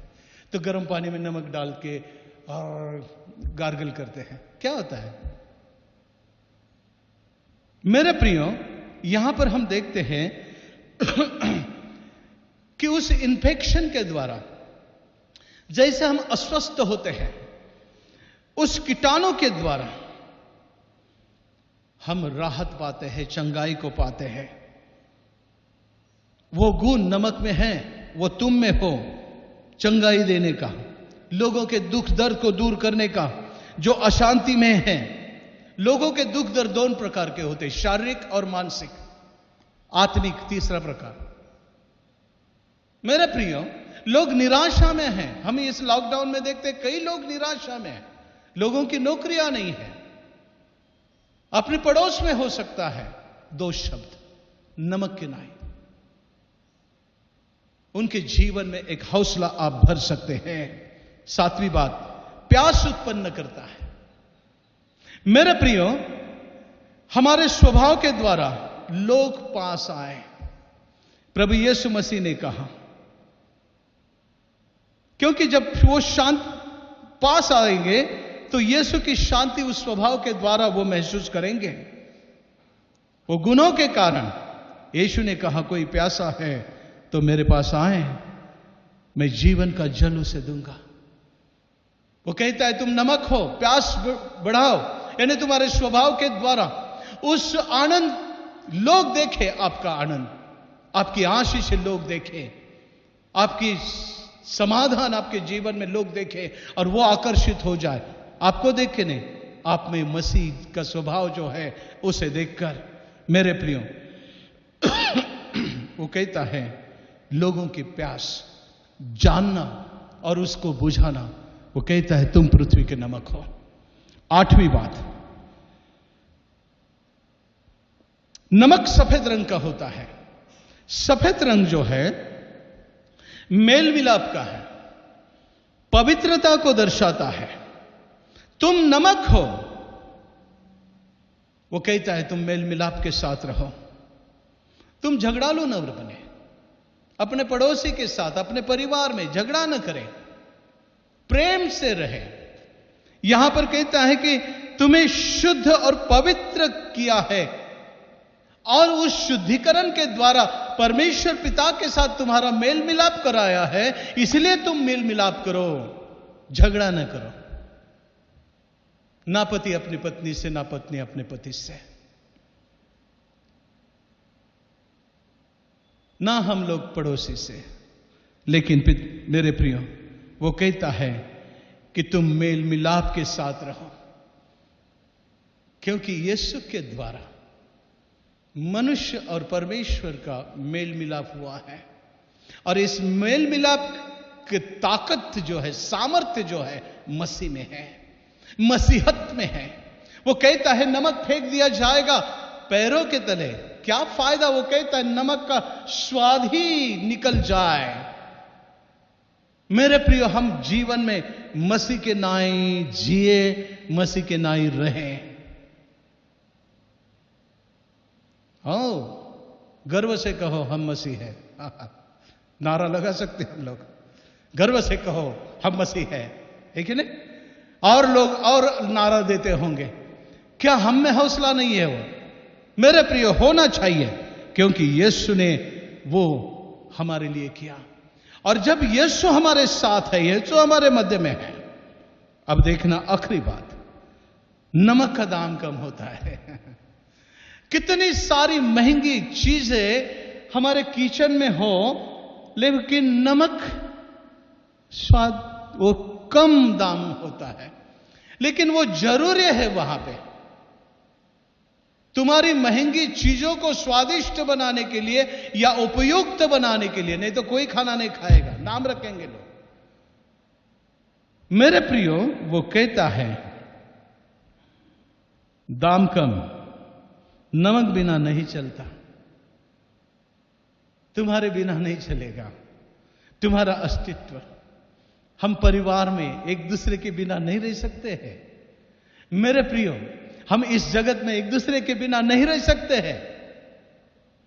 तो गर्म पानी में नमक डाल के और गार्गल करते हैं, क्या होता है? मेरे प्रियो, यहां पर हम देखते हैं कि उस इन्फेक्शन के द्वारा जैसे हम अस्वस्थ होते हैं, उस कीटाणु के द्वारा हम राहत पाते हैं, चंगाई को पाते हैं। वो गुण नमक में है, वो तुम में हो, चंगाई देने का, लोगों के दुख दर्द को दूर करने का। जो अशांति में है, लोगों के दुख दर्द 2 प्रकार के होते हैं, शारीरिक और मानसिक, आत्मिक तीसरा प्रकार। मेरे प्रियो, लोग निराशा में हैं। हम इस लॉकडाउन में देखते हैं कई लोग निराशा में हैं। लोगों की नौकरियां नहीं है। अपने पड़ोस में हो सकता है 2 शब्द नमक के नाई, उनके जीवन में एक हौसला आप भर सकते हैं। 7वीं बात, प्यास उत्पन्न करता है। मेरे प्रियो, हमारे स्वभाव के द्वारा लोग पास आए। प्रभु यीशु मसीह ने कहा, क्योंकि जब वो शांत पास आएंगे तो यीशु की शांति उस स्वभाव के द्वारा वो महसूस करेंगे। वो गुणों के कारण यीशु ने कहा, कोई प्यासा है तो मेरे पास आए, मैं जीवन का जल उसे दूंगा। वो कहता है तुम नमक हो, प्यास बढ़ाओ, यानी तुम्हारे स्वभाव के द्वारा उस आनंद लोग देखे, आपका आनंद, आपकी आशीष लोग देखे, आपकी समाधान आपके जीवन में लोग देखे और वो आकर्षित हो जाए। आपको देख के नहीं, आप में मसीह का स्वभाव जो है उसे देखकर। मेरे प्रियो, वो कहता है लोगों की प्यास जानना और उसको बुझाना। वो कहता है तुम पृथ्वी के नमक हो। 8वीं बात, नमक सफेद रंग का होता है। सफेद रंग जो है मेल मिलाप का है, पवित्रता को दर्शाता है। तुम नमक हो, वो कहता है तुम मेल मिलाप के साथ रहो। तुम झगड़ालू न बने, अपने पड़ोसी के साथ, अपने परिवार में झगड़ा न करें, प्रेम से रहे। यहां पर कहता है कि तुम्हें शुद्ध और पवित्र किया है और उस शुद्धिकरण के द्वारा परमेश्वर पिता के साथ तुम्हारा मेल मिलाप कराया है, इसलिए तुम मेल मिलाप करो, झगड़ा न करो। ना पति अपनी पत्नी से, ना पत्नी अपने पति से, ना हम लोग पड़ोसी से। लेकिन मेरे प्रियो, वो कहता है कि तुम मेल मिलाप के साथ रहो, क्योंकि यीशु के द्वारा मनुष्य और परमेश्वर का मेल मिलाप हुआ है। और इस मेल मिलाप की ताकत जो है, सामर्थ्य जो है, मसीह में है, मसीहत में है। वो कहता है नमक फेंक दिया जाएगा पैरों के तले, क्या फायदा? वो कहता है नमक का स्वाद ही निकल जाए। मेरे प्रियो, हम जीवन में मसीह के नाई जिए, मसीह के नाई रहे। गर्व से कहो हम मसीह है। नारा लगा सकते हैं हम लोग, गर्व से कहो हम मसीह है कि नहीं? और लोग और नारा देते होंगे। क्या हम में हौसला नहीं है? वो मेरे प्रियो होना चाहिए, क्योंकि यीशु ने वो हमारे लिए किया। और जब यीशु हमारे साथ है, यीशु हमारे मध्य में है। अब देखना आखिरी बात, नमक का दाम कम होता है। कितनी सारी महंगी चीजें हमारे किचन में हो, लेकिन नमक स्वाद वो कम दाम होता है, लेकिन वो जरूरी है वहां पे। तुम्हारी महंगी चीजों को स्वादिष्ट बनाने के लिए या उपयुक्त बनाने के लिए, नहीं तो कोई खाना नहीं खाएगा, नाम रखेंगे लोग। मेरे प्रियो, वो कहता है दाम कम, नमक बिना नहीं चलता, तुम्हारे बिना नहीं चलेगा तुम्हारा अस्तित्व। हम परिवार में एक दूसरे के बिना नहीं रह सकते हैं। मेरे प्रियो, हम इस जगत में एक दूसरे के बिना नहीं रह सकते हैं,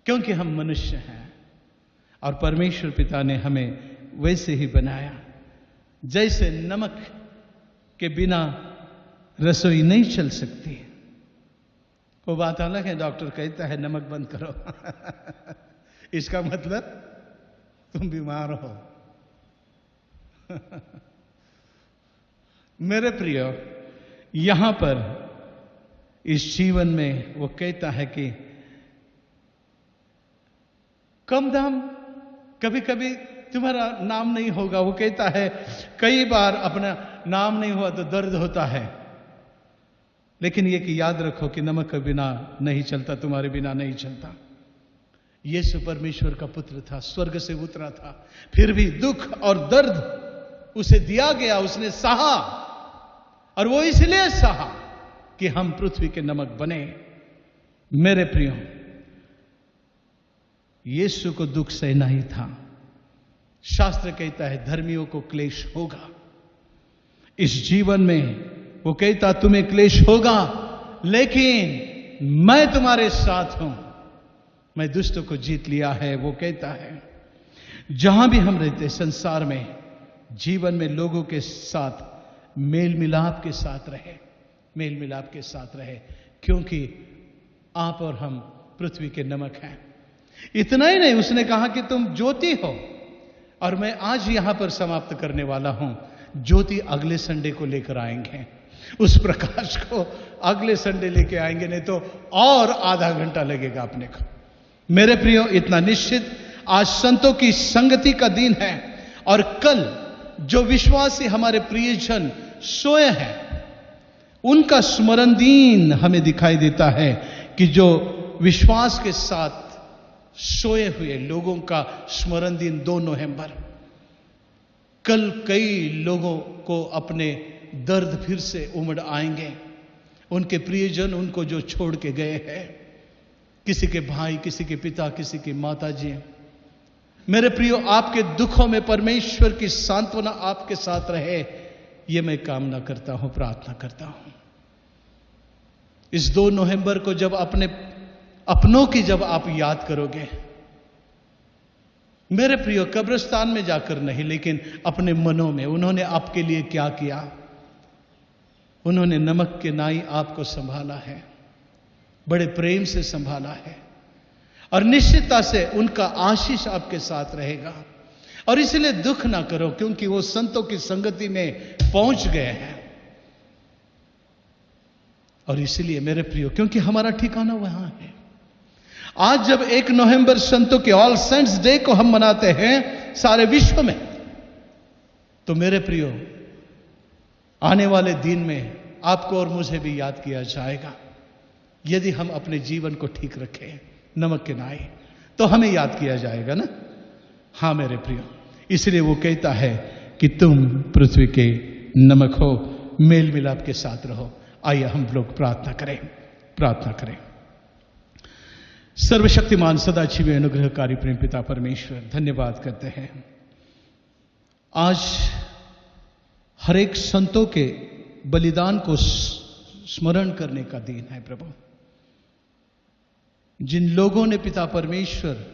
क्योंकि हम मनुष्य हैं और परमेश्वर पिता ने हमें वैसे ही बनाया। जैसे नमक के बिना रसोई नहीं चल सकती, वो बात अलग है। डॉक्टर कहता है नमक बंद करो इसका मतलब तुम बीमार हो। मेरे प्रियो, यहां पर इस जीवन में वो कहता है कि कम दाम, कभी कभी तुम्हारा नाम नहीं होगा। वो कहता है कई बार अपना नाम नहीं हुआ तो दर्द होता है, लेकिन ये कि याद रखो कि नमक के बिना नहीं चलता, तुम्हारे बिना नहीं चलता। यीशु परमेश्वर का पुत्र था, स्वर्ग से उतरा था, फिर भी दुख और दर्द उसे दिया गया, उसने सहा, और वो इसलिए सहा कि हम पृथ्वी के नमक बने। मेरे प्रियो, यीशु को दुख सहना ही था। शास्त्र कहता है धर्मियों को क्लेश होगा इस जीवन में। वो कहता तुम्हें क्लेश होगा, लेकिन मैं तुम्हारे साथ हूं, मैं दुष्टों को जीत लिया है। वो कहता है जहां भी हम रहते संसार में, जीवन में लोगों के साथ मेल मिलाप के साथ रहे, मेल मिलाप के साथ रहे, क्योंकि आप और हम पृथ्वी के नमक हैं। इतना ही नहीं, उसने कहा कि तुम ज्योति हो, और मैं आज यहां पर समाप्त करने वाला हूं। ज्योति अगले संडे को लेकर आएंगे, उस प्रकाश को अगले संडे लेके आएंगे, नहीं तो और आधा घंटा लगेगा अपने को। मेरे प्रियो, इतना निश्चित, आज संतों की संगति का दिन है, और कल जो विश्वासी हमारे प्रियजन सोए हैं उनका स्मरण दिन हमें दिखाई देता है, कि जो विश्वास के साथ सोए हुए लोगों का स्मरण दिन 2 नवंबर। कल कई लोगों को अपने दर्द फिर से उमड़ आएंगे, उनके प्रियजन उनको जो छोड़ के गए हैं, किसी के भाई, किसी के पिता, किसी की माता जी। मेरे प्रियो, आपके दुखों में परमेश्वर की सांत्वना आपके साथ रहे, यह मैं कामना करता हूं, प्रार्थना करता हूं। इस 2 नवंबर को जब अपनों की जब आप याद करोगे, मेरे प्रियो, कब्रिस्तान में जाकर नहीं, लेकिन अपने मनों में उन्होंने आपके लिए क्या किया। उन्होंने नमक के नाई आपको संभाला है, बड़े प्रेम से संभाला है, और निश्चितता से उनका आशीष आपके साथ रहेगा। और इसलिए दुख ना करो, क्योंकि वो संतों की संगति में पहुंच गए हैं। और इसलिए मेरे प्रियो, क्योंकि हमारा ठिकाना वहां है। आज जब 1 नवंबर संतों के ऑल सेंट्स डे को हम मनाते हैं सारे विश्व में, तो मेरे प्रियो, आने वाले दिन में आपको और मुझे भी याद किया जाएगा। यदि हम अपने जीवन को ठीक रखें, नमक के नाई, तो हमें याद किया जाएगा ना। हां मेरे प्रियो, इसलिए वो कहता है कि तुम पृथ्वी के नमक हो, मेल मिलाप के साथ रहो। आइए हम लोग प्रार्थना करें, प्रार्थना करें। सर्वशक्तिमान सदाशिव अनुग्रहकारी प्रेम पिता परमेश्वर, धन्यवाद करते हैं। आज हर एक संतों के बलिदान को स्मरण करने का दिन है प्रभु। जिन लोगों ने पिता परमेश्वर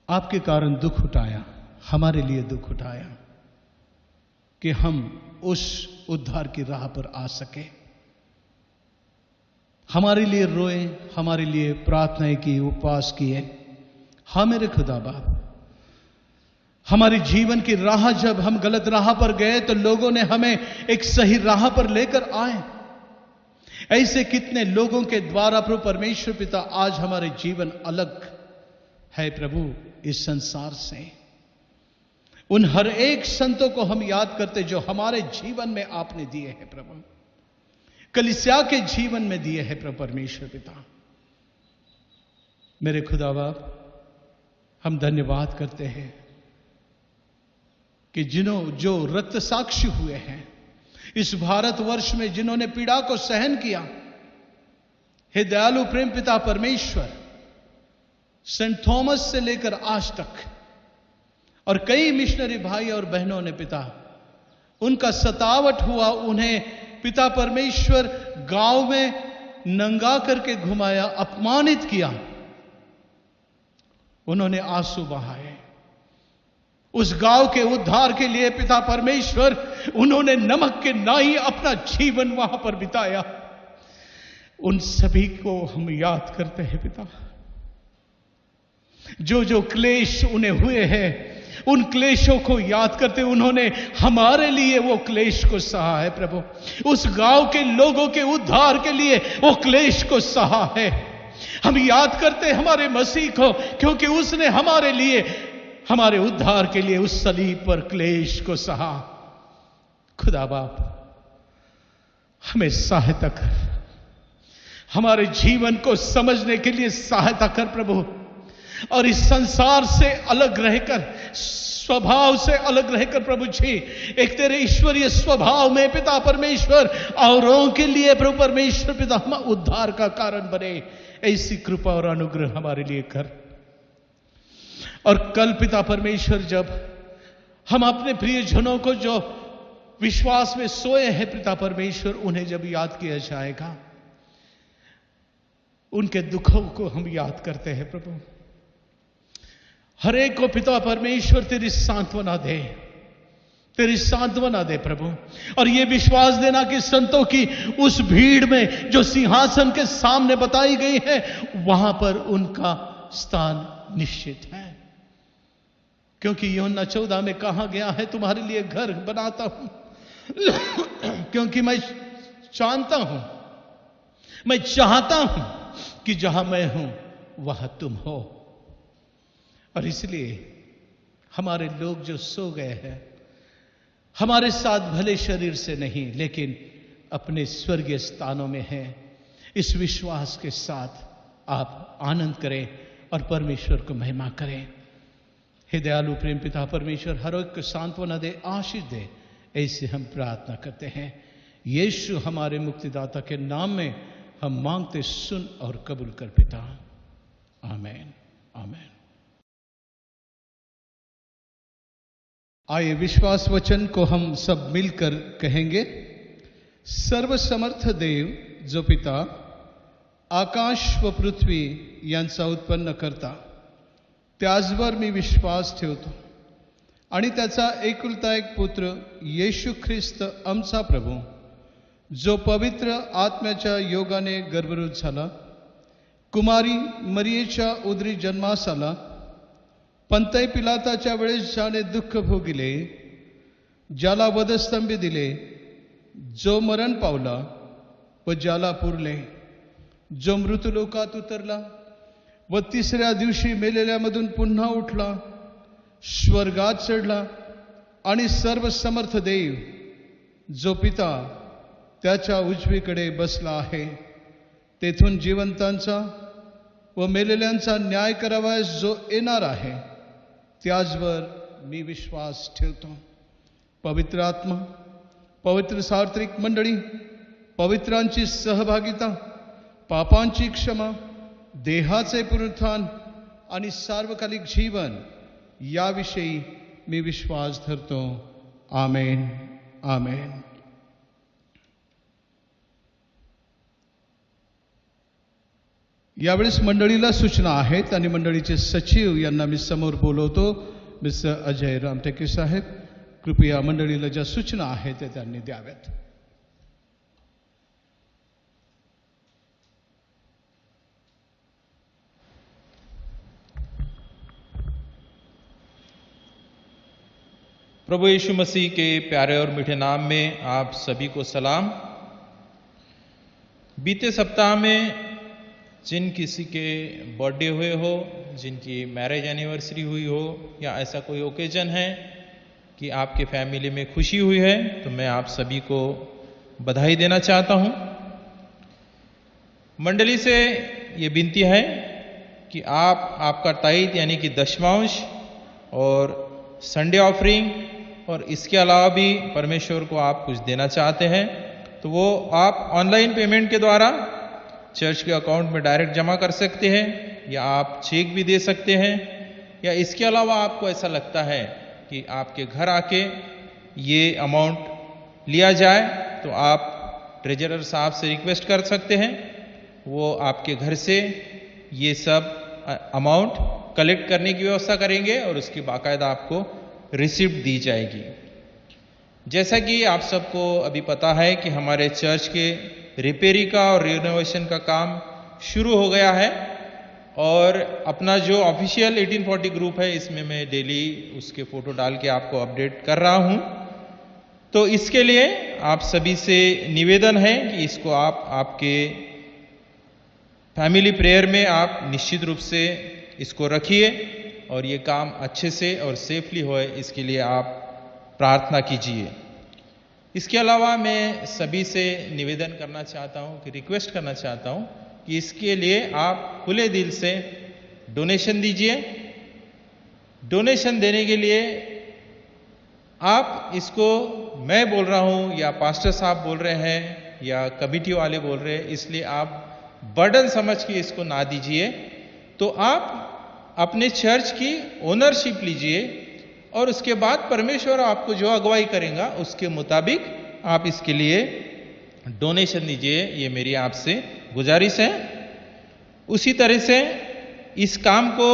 आपके कारण दुख उठाया, हमारे लिए दुख उठाया, कि हम उस उद्धार की राह पर आ सके, हमारे लिए रोए, हमारे लिए प्रार्थनाएं की, उपवास किए। हाँ मेरे खुदा बाप, हमारी जीवन की राह जब हम गलत राह पर गए तो लोगों ने हमें एक सही राह पर लेकर आए। ऐसे कितने लोगों के द्वारा प्रभु परमेश्वर पिता आज हमारे जीवन अलग है प्रभु इस संसार से। उन हर एक संतों को हम याद करते जो हमारे जीवन में आपने दिए हैं प्रभु, कलीसिया के जीवन में दिए हैं प्रभु परमेश्वर पिता। मेरे खुदा बाप, हम धन्यवाद करते हैं कि जो रक्त साक्षी हुए हैं इस भारतवर्ष में, जिन्होंने पीड़ा को सहन किया, हे दयालु प्रेम पिता परमेश्वर, सेंट थॉमस से लेकर आज तक, और कई मिशनरी भाई और बहनों ने पिता, उनका सतावट हुआ, उन्हें पिता परमेश्वर गांव में नंगा करके घुमाया, अपमानित किया, उन्होंने आंसू बहाए। उस गांव के उद्धार के लिए पिता परमेश्वर, उन्होंने नमक के नाई अपना जीवन वहां पर बिताया। उन सभी को हम याद करते हैं पिता, जो क्लेश उन्हें हुए हैं, उन क्लेशों को याद करते, उन्होंने हमारे लिए वो क्लेश को सहा है प्रभु। उस गांव के लोगों के उद्धार के लिए वो क्लेश को सहा है। हम याद करते हमारे मसीह को, क्योंकि उसने हमारे लिए, हमारे उद्धार के लिए उस सलीब पर क्लेश को सहा। खुदा बाप, हमें सहायता कर, हमारे जीवन को समझने के लिए सहायता कर प्रभु, और इस संसार से अलग रहकर, स्वभाव से अलग रहकर प्रभु जी, एक तेरे ईश्वरीय स्वभाव में पिता परमेश्वर औरों के लिए प्रभु परमेश्वर पिता हम उद्धार का कारण बने। ऐसी कृपा और अनुग्रह हमारे लिए कर। और कल पिता परमेश्वर जब हम अपने प्रियजनों को जो विश्वास में सोए हैं पिता परमेश्वर, उन्हें जब याद किया जाएगा, उनके दुखों को हम याद करते हैं प्रभु। हर एक को पिता परमेश्वर तेरी सांत्वना दे, तेरी सांत्वना दे प्रभु। और ये विश्वास देना कि संतों की उस भीड़ में जो सिंहासन के सामने बताई गई है, वहां पर उनका स्थान निश्चित है। क्योंकि यूहन्ना 14 में कहा गया है, तुम्हारे लिए घर बनाता हूं क्योंकि मैं जानता हूं, मैं चाहता हूं कि जहां मैं हूं वहां तुम हो। और इसलिए हमारे लोग जो सो गए हैं, हमारे साथ भले शरीर से नहीं लेकिन अपने स्वर्गीय स्थानों में हैं, इस विश्वास के साथ आप आनंद करें और परमेश्वर को महिमा करें। हे दयालु प्रेम पिता परमेश्वर, हर एक को सांत्वना दे, आशीष दे, ऐसे हम प्रार्थना करते हैं। यीशु हमारे मुक्तिदाता के नाम में हम मांगते, सुन और कबूल कर पिता। आमीन, आमीन। आइए विश्वास वचन को हम सब मिलकर कहेंगे। सर्वसमर्थ देव जो पिता आकाश व पृथ्वी यांचा उत्पन्न करता, त्याचवर मी विश्वास ठेवतो आणि त्याचा एकुलता एक पुत्र येशू ख्रिस्त आमचा प्रभू, जो पवित्र आत्म्याच्या योगाने गर्भरूत झाला, कुमारी मरियेच्या उदरी जन्मास आला, पंतय पिलाताच्या वेळेस ज्याने दुःख भोगिले, ज्याला वधस्तंभी दिले, जो मरण पावला व ज्याला पुरले, जो मृतलोकात उतरला व तिसऱ्या दिवशी मेलेल्यामधून पुन्हा उठला, स्वर्गात चढला आणि सर्वसमर्थ देव जो पिता त्याच्या उजवीकडे बसला आहे, तेथून जिवंतांचा व मेलेल्यांचा न्याय करावयास जो येणार आहे, त्याचवर मी विश्वास ठेवतो। पवित्र आत्मा, पवित्र सार्वत्रिक मंडळी, पवित्रांची सहभागिता, पापांची क्षमा, देहाचे पुनरुत्थान आणि सार्वकालिक जीवन याविषयी मी विश्वास धरतो। आमेन, आमेन। यावेळेस मंडळीला सूचना आहेत आणि मंडळीचे सचिव यांना मी समोर बोलवतो। मिस्टर अजय रामटेके साहेब, कृपया मंडळीला ज्या सूचना आहेत ते त्यांनी द्याव्यात। प्रभु यीशु मसीह के प्यारे और मीठे नाम में आप सभी को सलाम। बीते सप्ताह में जिन किसी के बर्थडे हुए हो, जिनकी मैरिज एनिवर्सरी हुई हो, या ऐसा कोई ओकेजन है कि आपके फैमिली में खुशी हुई है, तो मैं आप सभी को बधाई देना चाहता हूं। मंडली से ये विनती है कि आप आपका ताईत यानी कि दशमांश और संडे ऑफरिंग और इसके अलावा भी परमेश्वर को आप कुछ देना चाहते हैं तो वो आप ऑनलाइन पेमेंट के द्वारा चर्च के अकाउंट में डायरेक्ट जमा कर सकते हैं, या आप चेक भी दे सकते हैं, या इसके अलावा आपको ऐसा लगता है कि आपके घर आके ये अमाउंट लिया जाए तो आप ट्रेजरर साहब से रिक्वेस्ट कर सकते हैं, वो आपके घर से ये सब अमाउंट कलेक्ट करने की व्यवस्था करेंगे और उसकी बाकायदा आपको रिसिप्ट दी जाएगी। जैसा कि आप सबको अभी पता है कि हमारे चर्च के रिपेयरी का और रिनोवेशन का काम शुरू हो गया है, और अपना जो ऑफिशियल 1840 ग्रुप है इसमें मैं डेली उसके फोटो डाल के आपको अपडेट कर रहा हूं। तो इसके लिए आप सभी से निवेदन है कि इसको आप आपके फैमिली प्रेयर में आप निश्चित रूप से इसको रखिए और ये काम अच्छे से और सेफली होए, इसके लिए आप प्रार्थना कीजिए। इसके अलावा मैं सभी से निवेदन करना चाहता हूं कि रिक्वेस्ट करना चाहता हूं कि इसके लिए आप खुले दिल से डोनेशन दीजिए। डोनेशन देने के लिए आप इसको मैं बोल रहा हूं या पास्टर साहब बोल रहे हैं या कमिटी वाले बोल रहे हैं, इसलिए आप बर्डन समझ के इसको ना दीजिए। तो आप अपने चर्च की ओनरशिप लीजिए और उसके बाद परमेश्वर आपको जो अगुवाई करेगा उसके मुताबिक आप इसके लिए डोनेशन दीजिए। ये मेरी आपसे गुजारिश है। उसी तरह से इस काम को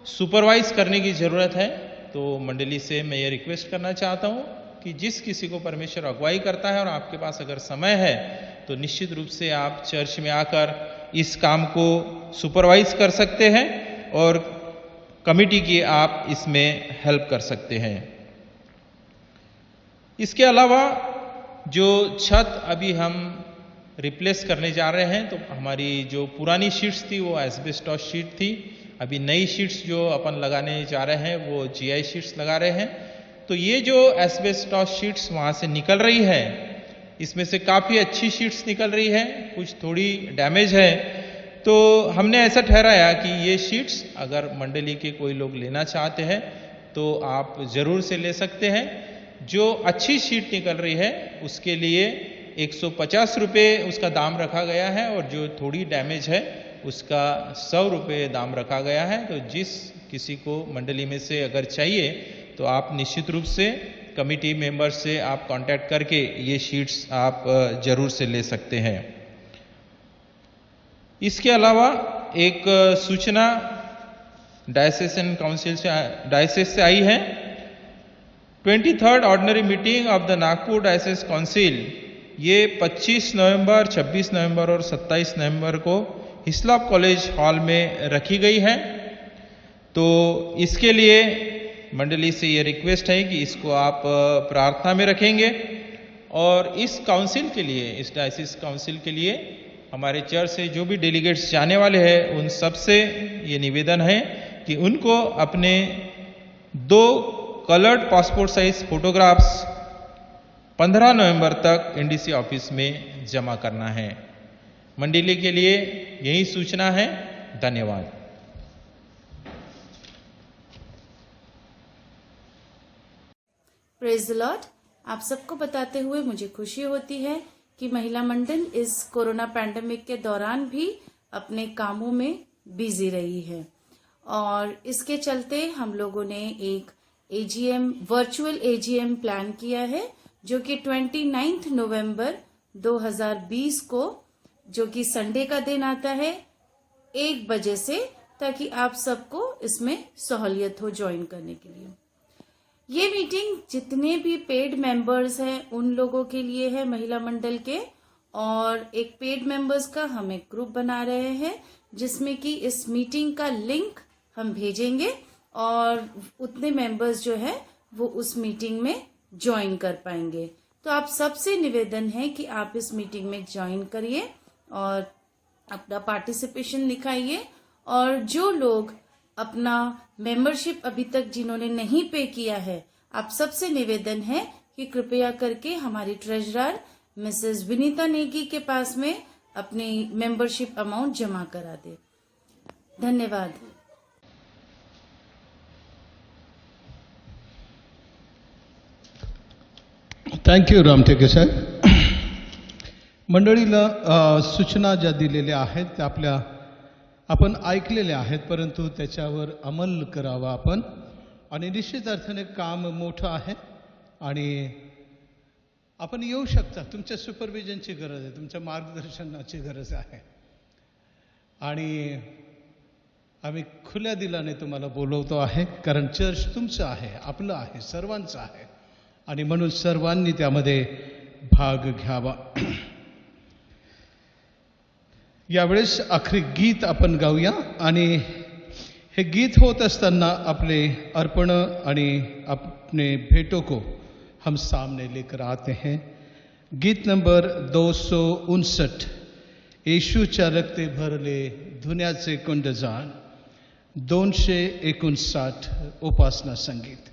सुपरवाइज करने की जरूरत है। तो मंडली से मैं ये रिक्वेस्ट करना चाहता हूं कि जिस किसी को परमेश्वर अगुवाई करता है और आपके पास अगर समय है तो निश्चित रूप से आप चर्च में आकर इस काम को सुपरवाइज कर सकते हैं और कमिटी की आप इसमें हेल्प कर सकते हैं। इसके अलावा जो छत अभी हम रिप्लेस करने जा रहे हैं, तो हमारी जो पुरानी शीट्स थी वो एस्बेस्टॉस शीट थी। अभी नई शीट्स जो अपन लगाने जा रहे हैं वो जीआई शीट्स लगा रहे हैं। तो ये जो एस्बेस्टॉस शीट्स वहां से निकल रही है, इसमें से काफी अच्छी शीट्स निकल रही है, कुछ थोड़ी डैमेज है। तो हमने ऐसा ठहराया कि ये शीट्स अगर मंडली के कोई लोग लेना चाहते हैं तो आप जरूर से ले सकते हैं। जो अच्छी शीट निकल रही है उसके लिए 150 रुपये उसका दाम रखा गया है और जो थोड़ी डैमेज है उसका 100 रुपये दाम रखा गया है। तो जिस किसी को मंडली में से अगर चाहिए तो आप निश्चित रूप से कमिटी मेंबर से आप कांटेक्ट करके ये शीट्स आप जरूर से ले सकते हैं। इसके अलावा एक सूचना डायसेशन काउंसिल से डायसेस से आई है। 23rd ordinary meeting of the Nagpur diocese council ये 25 नवंबर, 26 नवंबर और 27 नवंबर को हिस्लॉप कॉलेज हॉल में रखी गई है। तो इसके लिए मंडली से ये रिक्वेस्ट है कि इसको आप प्रार्थना में रखेंगे और इस काउंसिल के लिए, इस डायसिस काउंसिल के लिए हमारे चर्च से जो भी डेलीगेट्स जाने वाले हैं उन सब से ये निवेदन है कि उनको अपने 2 कलर्ड पासपोर्ट साइज फोटोग्राफ्स 15 नवंबर तक एनडीसी ऑफिस में जमा करना है। मंडली के लिए यही सूचना है। धन्यवाद। Praise the Lord. आप सबको बताते हुए मुझे खुशी होती है कि महिला मंडल इस कोरोना पैंडेमिक के दौरान भी अपने कामों में बिजी रही है और इसके चलते हम लोगों ने एक एजीएम, वर्चुअल एजीएम प्लान किया है जो कि 29 नवंबर 2020 को, जो कि संडे का दिन आता है, 1 बजे से, ताकि आप सबको इसमें सहूलियत हो ज्वाइन करने के लिए। ये मीटिंग जितने भी पेड मेंबर्स हैं उन लोगों के लिए है महिला मंडल के, और एक पेड मेंबर्स का हम एक ग्रुप बना रहे हैं जिसमें कि इस मीटिंग का लिंक हम भेजेंगे और उतने मेंबर्स जो है वो उस मीटिंग में ज्वाइन कर पाएंगे। तो आप सबसे निवेदन है कि आप इस मीटिंग में ज्वाइन करिए और अपना पार्टिसिपेशन दिखाइए। और जो लोग अपना मेंबरशिप अभी तक जिन्होंने नहीं पे किया है, आप सबसे निवेदन है कि कृपया करके हमारी ट्रेजरर मिसेस विनीता नेगी के पास में अपनी मेंबरशिप अमाउंट जमा करा दे। धन्यवाद। थँक्यू रामटेके साहेब। मंडळीला सूचना ज्या दिलेल्या आहेत त्या आपण ऐकलेल्या आहेत, परंतु त्याच्यावर अंमल करावा आपण। आणि निश्चित अर्थाने काम मोठं आहे आणि आपण येऊ शकता। तुमच्या सुपरविजनची गरज आहे, तुमच्या मार्गदर्शनाची गरज आहे आणि आम्ही खुल्या दिलाने तुम्हाला बोलवतो आहे, कारण चर्च तुमचं आहे, आपलं आहे, सर्वांचं आहे आणि म्हणून सर्वांनी त्यामध्ये भाग घ्यावा। यावेळेस आखरी गीत आपण गाऊया आणि हे गीत होत असताना आपले अर्पण आणि अपने भेटों को हम सामने लेकर आते हैं। गीत नंबर 259, येशूच्या रक्ते भरले धुण्याचे कुंड जाण, 259 उपासना संगीत।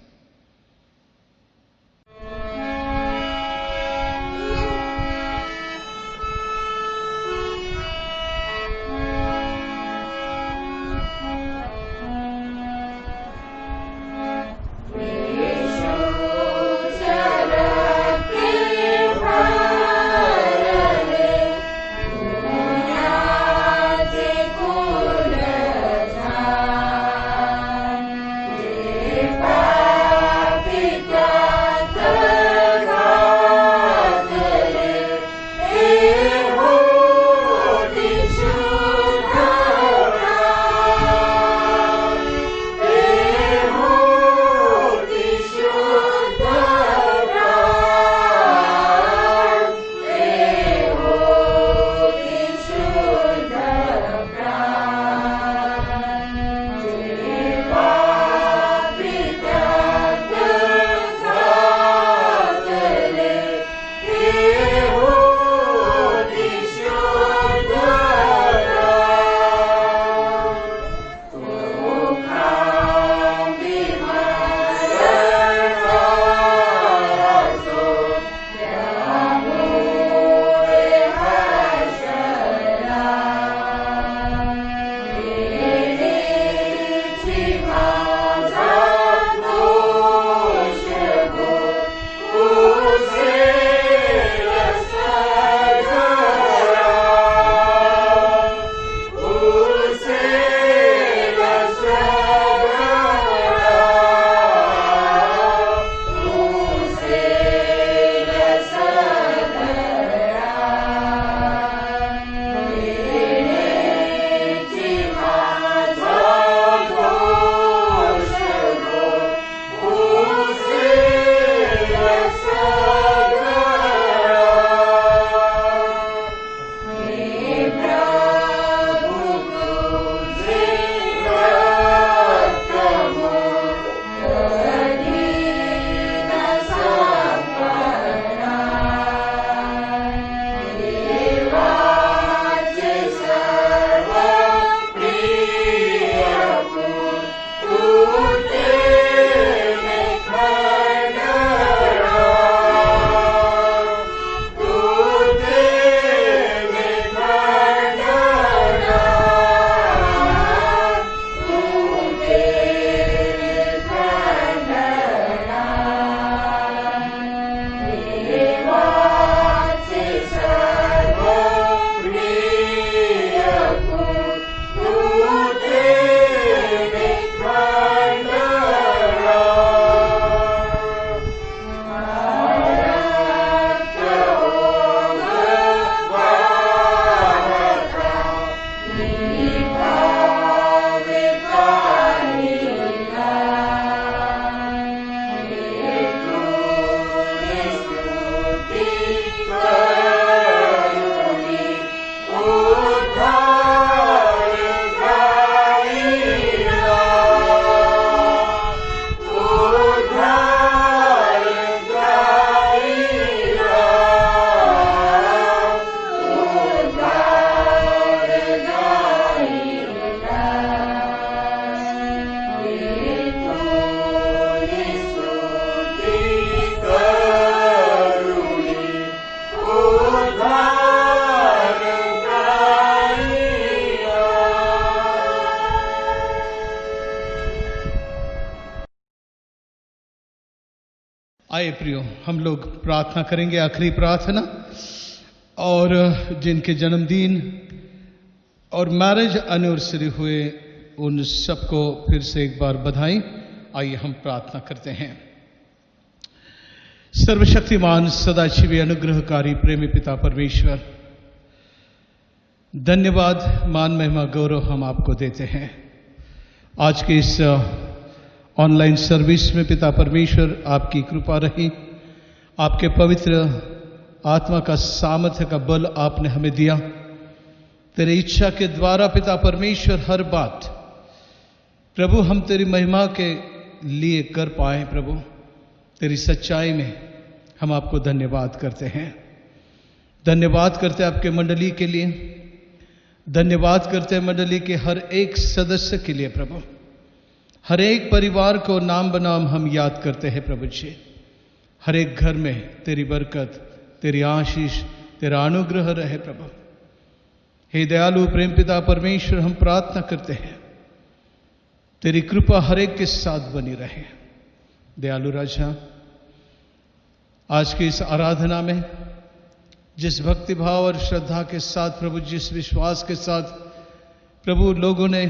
आइए प्रियो, हम लोग प्रार्थना करेंगे, आखिरी प्रार्थना। और जिनके जन्मदिन और मैरिज एनिवर्सरी हुए उन सबको फिर से एक बार बधाई। आइए हम प्रार्थना करते हैं। सर्वशक्तिमान सदाशिव अनुग्रहकारी प्रेमी पिता परमेश्वर, धन्यवाद, मान महिमा गौरव हम आपको देते हैं। आज के इस ऑनलाइन सर्विस में पिता परमेश्वर आपकी कृपा रही, आपके पवित्र आत्मा का सामर्थ्य का बल आपने हमें दिया। तेरी इच्छा के द्वारा पिता परमेश्वर हर बात प्रभु हम तेरी महिमा के लिए कर पाए। प्रभु तेरी सच्चाई में हम आपको धन्यवाद करते हैं। धन्यवाद करते हैं आपके मंडली के लिए, धन्यवाद करते हैं मंडली के हर एक सदस्य के लिए। प्रभु हर एक परिवार को नाम बनाम हम याद करते हैं। प्रभु जी, हर एक घर में तेरी बरकत, तेरी आशीष, तेरा अनुग्रह रहे। प्रभु हे दयालु प्रेम पिता परमेश्वर, हम प्रार्थना करते हैं तेरी कृपा हर एक के साथ बनी रहे। दयालु राजा, आज की इस आराधना में जिस भक्ति भाव और श्रद्धा के साथ प्रभु, जिस विश्वास के साथ प्रभु लोगों ने,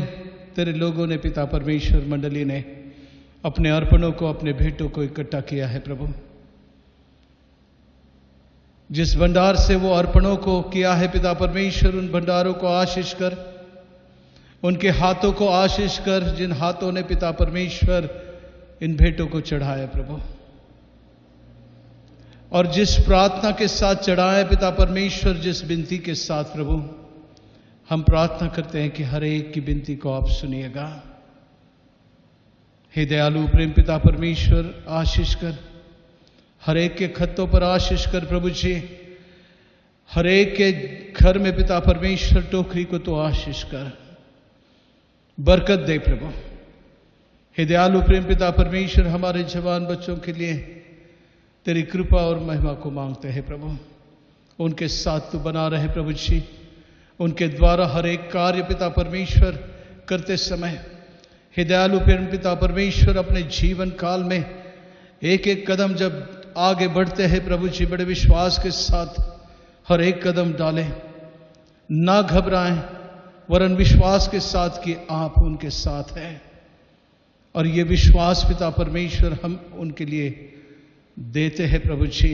तेरे लोगों ने पिता परमेश्वर मंडली ने अपने अर्पणों को, अपने भेंटों को इकट्ठा किया है। प्रभु जिस भंडार से वो अर्पणों को किया है पिता परमेश्वर, उन भंडारों को आशीष कर, उनके हाथों को आशीष कर, जिन हाथों ने पिता परमेश्वर इन भेंटों को चढ़ाया प्रभु, और जिस प्रार्थना के साथ चढ़ाए पिता परमेश्वर, जिस विनती के साथ प्रभु, हम प्रार्थना करते हैं कि हर एक की विनती को आप सुनिएगा। हे दयालु प्रेम पिता परमेश्वर, आशीष कर, हर एक के खत्तों पर आशीष कर प्रभु जी। हर एक के घर में पिता परमेश्वर टोकरी को तो आशीष कर, बरकत दे प्रभु। हे दयालु प्रेम पिता परमेश्वर, हमारे जवान बच्चों के लिए तेरी कृपा और महिमा को मांगते हैं प्रभु। उनके साथ तू बना रहे प्रभु जी, उनके द्वारा हर एक कार्य पिता परमेश्वर करते समय, हे दयालु प्रेम पिता परमेश्वर, अपने जीवन काल में एक एक कदम जब आगे बढ़ते हैं प्रभु जी, बड़े विश्वास के साथ हर एक कदम डालें, ना घबराएं, वरन विश्वास के साथ कि आप उनके साथ हैं। और ये विश्वास पिता परमेश्वर हम उनके लिए देते हैं प्रभु जी।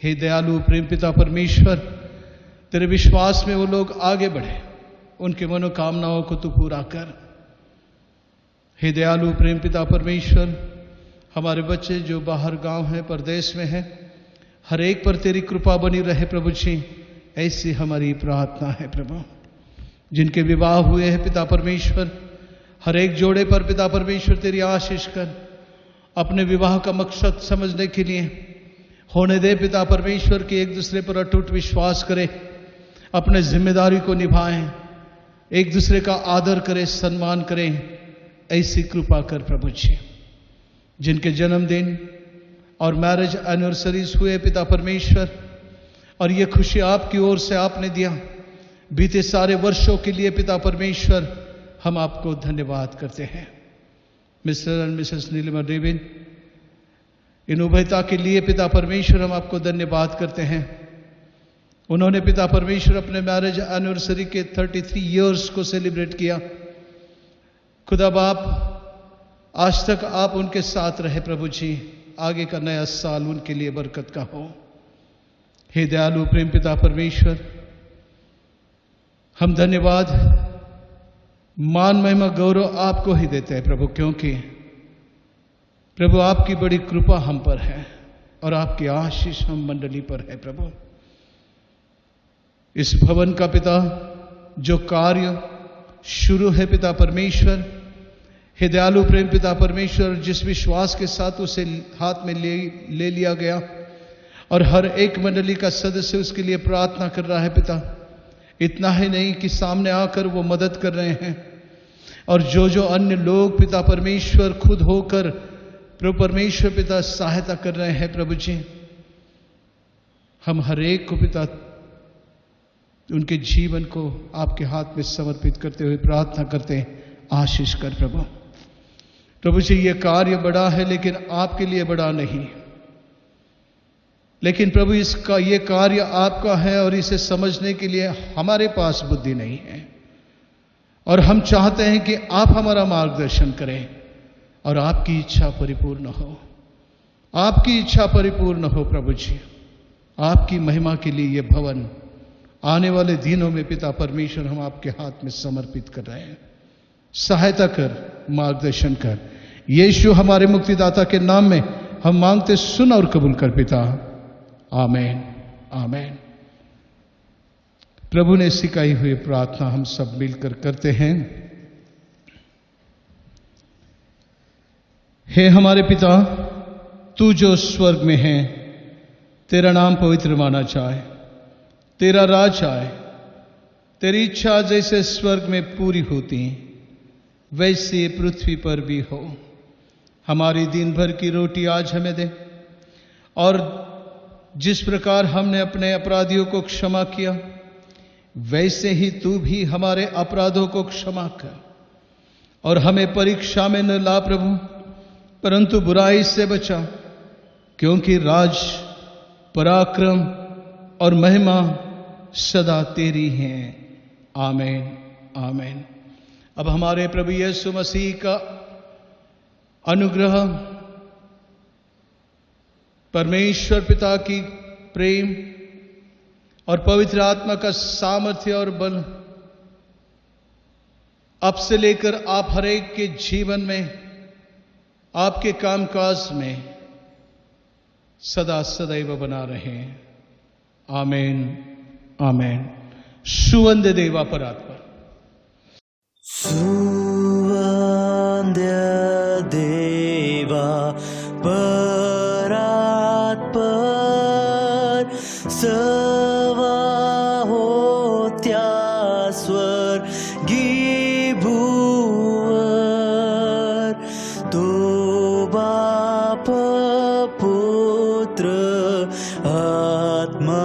हे दयालु प्रेम पिता परमेश्वर, तेरे विश्वास में वो लोग आगे बढ़े, उनके मनोकामनाओं को तू पूरा कर। हे दयालु प्रेम पिता परमेश्वर, हमारे बच्चे जो बाहर गांव हैं, परदेश में हैं, हर एक पर तेरी कृपा बनी रहे प्रभु जी, ऐसी हमारी प्रार्थना है प्रभु। जिनके विवाह हुए हैं पिता परमेश्वर, हर एक जोड़े पर पिता परमेश्वर तेरी आशीष कर, अपने विवाह का मकसद समझने के लिए होने दे पिता परमेश्वर कि एक दूसरे पर अटूट विश्वास करें, अपने जिम्मेदारी को निभाएं, एक दूसरे का आदर करें, सम्मान करें, ऐसी कृपा कर प्रभु जी। जिनके जन्मदिन और मैरिज एनिवर्सरीज हुए पिता परमेश्वर, और ये खुशी आपकी ओर से आपने दिया बीते सारे वर्षों के लिए पिता परमेश्वर, हम आपको धन्यवाद करते हैं। Mr and Mrs Nilima Devin, इन उभयता के लिए पिता परमेश्वर हम आपको धन्यवाद करते हैं। उन्होंने पिता परमेश्वर अपने मैरिज एनिवर्सरी के 33 इयर्स को सेलिब्रेट किया। खुदा बाप, आज तक आप उनके साथ रहे प्रभु जी, आगे का नया साल उनके लिए बरकत का हो। हे दयालु प्रेम पिता परमेश्वर, हम धन्यवाद, मान महिमा गौरव आपको ही देते हैं प्रभु, क्योंकि प्रभु आपकी बड़ी कृपा हम पर है और आपकी आशीष हम मंडली पर है प्रभु। इस भवन का पिता जो कार्य शुरू है पिता परमेश्वर, हे दयालु प्रेम पिता परमेश्वर, जिस विश्वास के साथ उसे हाथ में ले लिया गया और हर एक मंडली का सदस्य उसके लिए प्रार्थना कर रहा है पिता। इतना ही नहीं कि सामने आकर वो मदद कर रहे हैं, और जो अन्य लोग पिता परमेश्वर खुद होकर प्रभु परमेश्वर पिता सहायता कर रहे हैं प्रभु जी, हम हर एक को पिता उनके जीवन को आपके हाथ में समर्पित करते हुए प्रार्थना करते हैं, आशीष कर प्रभु। प्रभु जी, ये कार्य बड़ा है लेकिन आपके लिए बड़ा नहीं, लेकिन प्रभु इसका ये कार्य आपका है और इसे समझने के लिए हमारे पास बुद्धि नहीं है, और हम चाहते हैं कि आप हमारा मार्गदर्शन करें और आपकी इच्छा परिपूर्ण हो, आपकी इच्छा परिपूर्ण हो प्रभु जी। आपकी महिमा के लिए ये भवन आने वाले दिनों में पिता परमेश्वर हम आपके हाथ में समर्पित कर रहे हैं। सहायता कर, मार्गदर्शन कर। यीशु हमारे मुक्तिदाता के नाम में हम मांगते, सुन और कबूल कर पिता। आमीन, आमीन। प्रभु ने सिखाई हुई प्रार्थना हम सब मिलकर करते हैं। हे हमारे पिता, तू जो स्वर्ग में है, तेरा नाम पवित्र माना जाए, तेरा राज आए, तेरी इच्छा जैसे स्वर्ग में पूरी होती वैसे पृथ्वी पर भी हो। हमारी दिन भर की रोटी आज हमें दे, और जिस प्रकार हमने अपने अपराधियों को क्षमा किया वैसे ही तू भी हमारे अपराधों को क्षमा कर, और हमें परीक्षा में न ला प्रभु, परंतु बुराई से बचा, क्योंकि राज, पराक्रम और महिमा सदा तेरी है। आमीन, आमीन। अब हमारे प्रभु यीशु मसीह का अनुग्रह, परमेश्वर पिता की प्रेम और पवित्र आत्मा का सामर्थ्य और बल अब से लेकर आप हरेक के जीवन में, आपके कामकाज में सदा सदैव बना रहे। आमीन, आमीन। सुवंद्य देवा परात्पर। सुवंद्य देवा परात्पर, सवा होत्या स्वर्गी भूवर, तो बाप पुत्र आत्मा